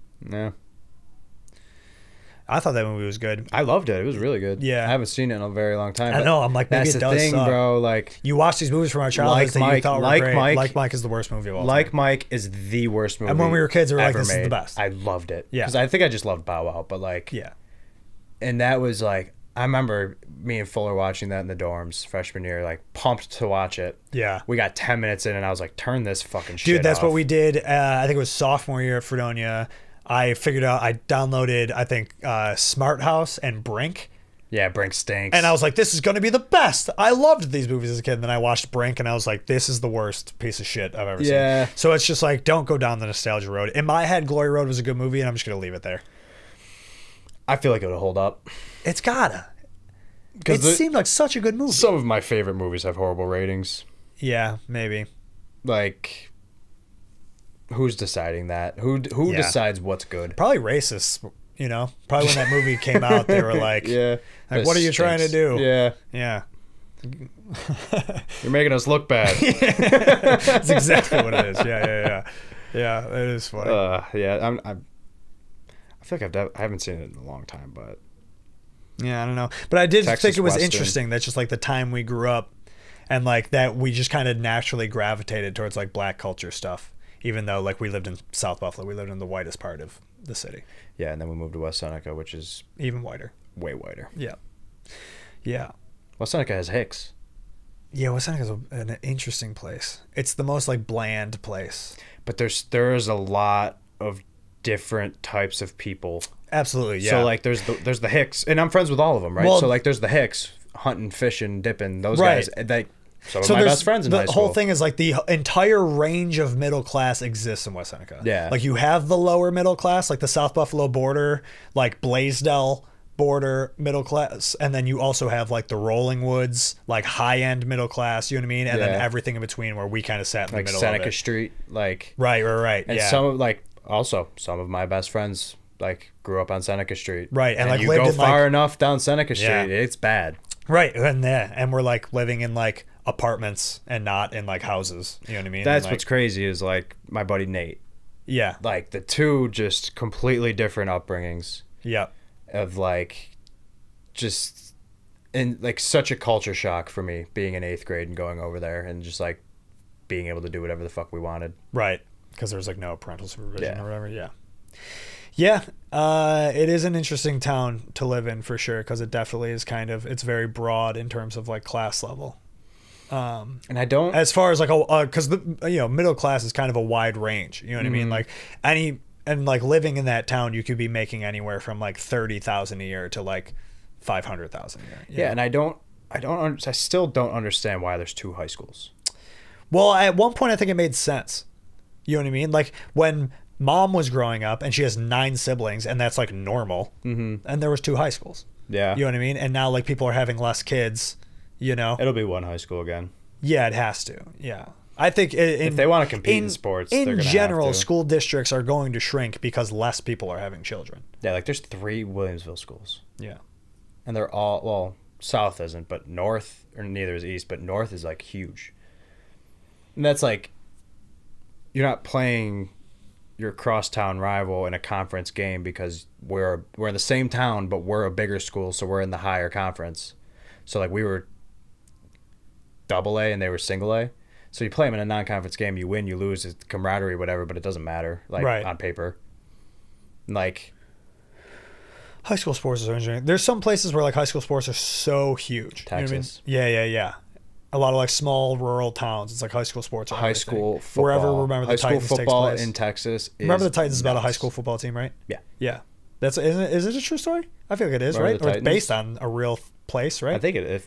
I thought that movie was good. I loved it. It was really good. Yeah. I haven't seen it in a very long time. I know. I'm like, maybe that's it the does thing, suck. Bro. Like, you watch these movies from our childhood that you thought were great. Like Mike is the worst movie of all time. Like Mike is the worst movie. And when we were kids, we were like, this made. is the best. I loved it. Yeah. Because I think I just loved Bow Wow. But like, yeah. And that was like, I remember me and Fuller watching that in the dorms freshman year, like pumped to watch it. Yeah. We got 10 minutes in and I was like, turn this fucking shit Dude, that's off. what we did. I think it was sophomore year at Fredonia. I downloaded, I think, Smart House and Brink. Yeah, Brink stinks. And I was like, this is going to be the best. I loved these movies as a kid. And then I watched Brink and I was like, this is the worst piece of shit I've ever seen. So it's just like, don't go down the nostalgia road. In my head, Glory Road was a good movie and I'm just going to leave it there. I feel like it would hold up. It's gotta. It seemed like such a good movie. Some of my favorite movies have horrible ratings. Yeah, maybe. Like, who's deciding that? Who decides what's good? Probably racists, you know? Probably when that movie came out, they were like, like, what are you trying to do? Yeah. Yeah. You're making us look bad. That's exactly what it is. Yeah. Yeah, it is funny. Yeah, I feel like I haven't seen it in a long time, but... Yeah, I don't know. But I did think it was Western. interesting that just like the time we grew up and like that we just kind of naturally gravitated towards like black culture stuff, even though like we lived in South Buffalo. We lived in the whitest part of the city. Yeah, and then we moved to West Seneca, which is... even whiter. Way whiter. Yeah. Yeah. West Seneca has Hicks. Yeah, West Seneca is an interesting place. It's the most like bland place. But there's a lot of different types of people. Absolutely, yeah. So like there's the Hicks, and I'm friends with all of them, right? Well, so like there's the Hicks, hunting, fishing, dipping, those guys. Like some of my best friends in high school. The whole thing is like the entire range of middle class exists in West Seneca. Yeah. Like you have the lower middle class, like the South Buffalo border, like Blaisdell border middle class, and then you also have like the Rolling Woods, like high end middle class, you know what I mean? And then everything in between where we kind of sat in the middle Seneca of it. Street, like Right. And some of my best friends like grew up on Seneca Street. Right, and like you lived go in, far like, enough down Seneca Street, Yeah. it's bad. Right, and we're like living in like apartments and not in like houses. You know what I mean? That's And, what's crazy is like my buddy Nate. Yeah. Like the two just completely different upbringings Yeah. of like just and like such a culture shock for me being in 8th grade and going over there and just like being able to do whatever the fuck we wanted. Right, because there's like no parental supervision Yeah. or whatever. Yeah. Yeah, it is an interesting town to live in for sure because it definitely is it's very broad in terms of like class level. And I don't As far as like because the middle class is kind of a wide range. You know what I mean? Like like living in that town, you could be making anywhere from like 30,000 a year to like 500,000 a year. Yeah, and I still don't understand why there's 2 high schools. Well, at one point I think it made sense. You know what I mean? Like when Mom was growing up and she has 9 siblings and that's like normal, and there was 2 high schools. Yeah. You know what I mean? And now like people are having less kids. It'll be 1 high school again. Yeah, it has to. Yeah. I think if they want to compete in sports, they're in gonna general, have to. school districts are going to shrink because less people are having children. Yeah, like there's 3 Williamsville schools. Yeah. And they're all, well, south isn't, but north, or neither is east, but north is like huge. And that's like, you're not playing your crosstown rival in a conference game because we're in the same town, but we're a bigger school, so we're in the higher conference. So like we were double A and they were single A. So you play them in a non-conference game, you win, you lose, it's camaraderie, whatever, but it doesn't matter, like Right. on paper. Like High school sports are interesting. There's some places where like high school sports are so huge. You know what I mean? Texas. Yeah. A lot of like small rural towns. It's like high school sports. Are high everything. school football. Wherever remember the high school Titans football takes place. in Texas. Is Remember the Titans is about a high nuts. school football team, right? Yeah. Yeah. Is it a true story? I feel like it is, Remember right? the Or it's Titans? based on a real place, right? I think it.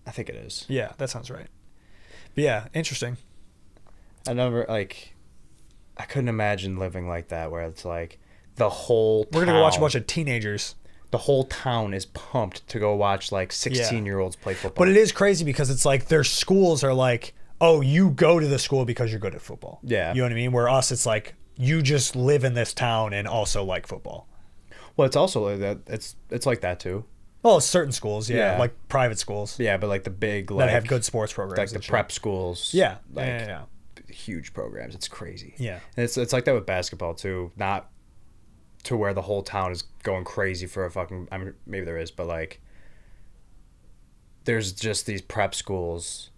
I think it is. Yeah, that sounds right. But yeah, interesting. I never like. I couldn't imagine living like that, where it's like the whole. We're gonna go watch a bunch of teenagers. The whole town is pumped to go watch like 16-year-olds play football. But it is crazy because it's like their schools are like, oh, you go to the school because you're good at football. Yeah. You know what I mean? Where us, it's like you just live in this town and also like football. Well, it's also like that. It's like that too. Well, certain schools, Yeah. like private schools Yeah, but like the big that like have good sports programs, like the and shit. prep schools. Yeah, like yeah. huge programs. It's crazy. Yeah. And it's like that with basketball too. Not to where the whole town is going crazy for a fucking. I mean, maybe there is, but like, there's just these prep schools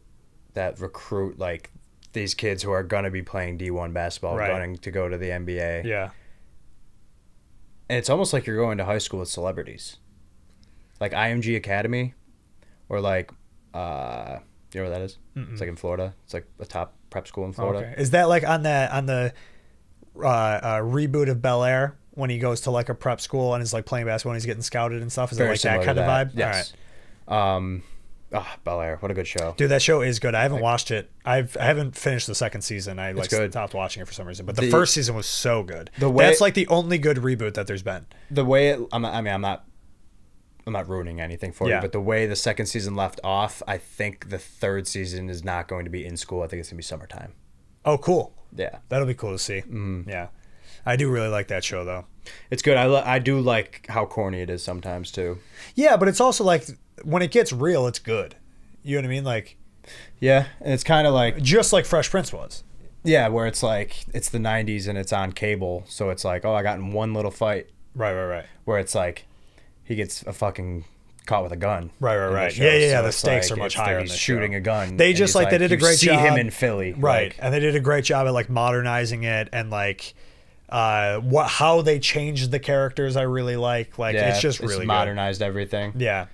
that recruit like these kids who are gonna be playing D1 basketball, Right. running to go to the NBA. Yeah. And it's almost like you're going to high school with celebrities, like IMG Academy, or like, you know where that is? It's like in Florida. It's like a top prep school in Florida. Okay. Is that like on the reboot of Bel Air when he goes to like a prep school and is like playing basketball and he's getting scouted and stuff? Is Very it like that similar kind to of that. vibe? Yes. All right. Bel Air, what a good show. Dude, that show is good. I haven't watched it. I haven't finished the second season. I like good. stopped watching it for some reason. But the first season was so good. The way- That's like the only good reboot that there's been. The way I'm not ruining anything for Yeah. you, but the way the second season left off, I think the third season is not going to be in school. I think it's gonna be summertime. Oh, cool. Yeah, That'll be cool to see. Yeah. I do really like that show though. it's good. I do like how corny it is sometimes too. Yeah, but it's also like when it gets real, it's good. You know what I mean? Like Yeah, and it's kind of like just like Fresh Prince was. yeah, where it's like it's the '90s and it's on cable, so it's like I got in one little fight. Right. Where it's like he gets a fucking caught with a gun. Right. in the show. Yeah. So The it's stakes like, are much it's higher that in he's this shooting show. a gun. They and just he's like they did a you great see job. him in Philly, Right. like- And they did a great job at like modernizing it and like how they changed the characters I really like. Like it's just really good. modernized everything. Yeah.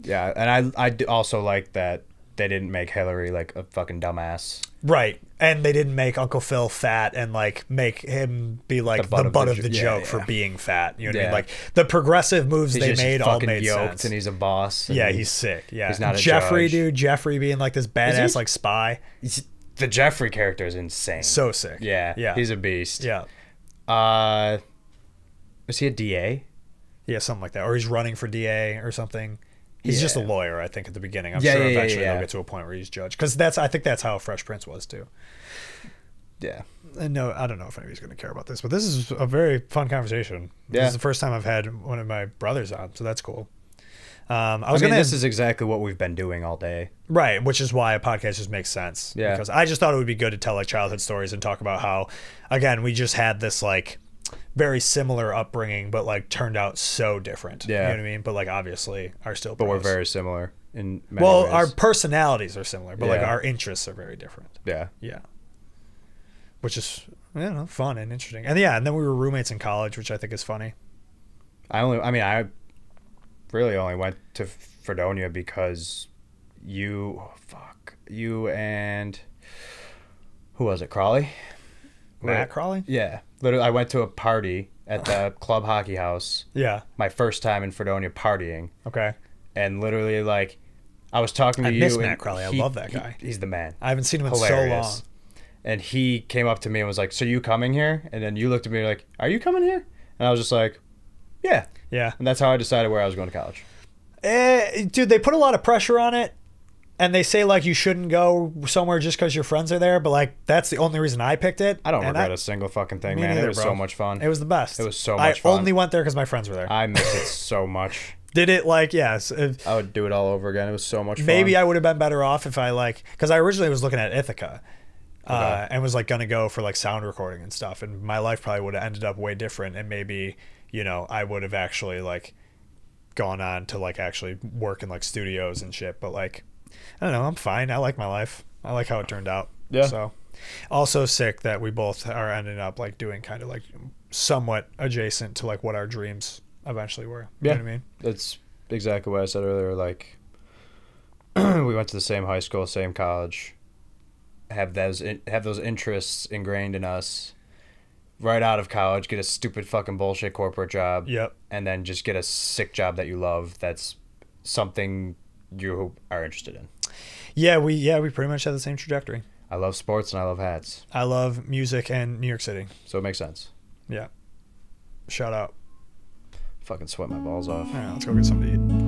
Yeah, and I do also like that they didn't make Hillary like a fucking dumbass. Right. And they didn't make Uncle Phil fat and like make him be like the butt of the joke for being fat. You know what I mean? Yeah. Like the progressive moves He's they just made all fucking made yoked, sense. and he's a boss. And Yeah, he's sick. Yeah. he's not a Jeffrey, judge. dude. Jeffrey being like this badass like spy. The Jeffrey character is insane. So sick. Yeah, he's a beast. Yeah. Was he a DA? Yeah, something like that. Or he's running for DA or something. He's just a lawyer, I think, at the beginning. I'm Yeah, sure yeah, eventually yeah. he'll get to a point where he's judge. Because I think that's how Fresh Prince was too. Yeah. And no, I don't know if anybody's going to care about this, but this is a very fun conversation. This Yeah. is the first time I've had one of my brothers on, so that's cool. I I mean, gonna this is exactly what we've been doing all day. right, which is why a podcast just makes sense. Yeah. Because I just thought it would be good to tell like childhood stories and talk about how, again, we just had this like very similar upbringing, but like turned out so different. Yeah. You know what I mean? But like obviously are still. But we're bros. very similar in many well. ways. Our personalities are similar, but like Yeah. our interests are very different. Yeah. Yeah. Which is fun and interesting, and and then we were roommates in college, which I think is funny. I really only went to Fredonia because you and who was it, Crawley? Matt Crawley? Yeah. Literally, I went to a party at the club hockey house. Yeah. My first time in Fredonia partying. Okay. And literally, like, I was talking to I you. miss and Matt Crawley. I love that guy. He's the man. I haven't seen him in Hilarious. so long. And he came up to me and was like, "So you coming here?" And then you looked at me like, "Are you coming here?" And I was just like, "Yeah." Yeah. And that's how I decided where I was going to college. Dude, they put a lot of pressure on it, and they say like you shouldn't go somewhere just because your friends are there. But like that's the only reason I picked it. I don't And regret a single fucking thing, me man. neither, It was bro. so much fun. It was the best. It was so much fun. I only went there because my friends were there. I miss it so much. Did it like yes? I would do it all over again. It was so much fun. Maybe I would have been better off if I like because I originally was looking at Ithaca. Okay. And was like gonna go for like sound recording and stuff, and my life probably would have ended up way different, and maybe I would have actually like gone on to like actually work in like studios and shit. But like I don't know, I'm fine. I like my life. I like how it turned out. Yeah. So also sick that we both are ending up like doing kind of like somewhat adjacent to like what our dreams eventually were. You know what I mean? That's exactly what I said earlier. Like, we went to the same high school, same college. Have those interests ingrained in us right out of college. Get a stupid fucking bullshit corporate job. Yep. And then just get a sick job that you love. That's something you are interested in. Yeah, we pretty much have the same trajectory. I love sports and I love hats. I love music and New York City. So it makes sense. Yeah. Shout out. Fucking sweat my balls off. All right, let's go get something to eat.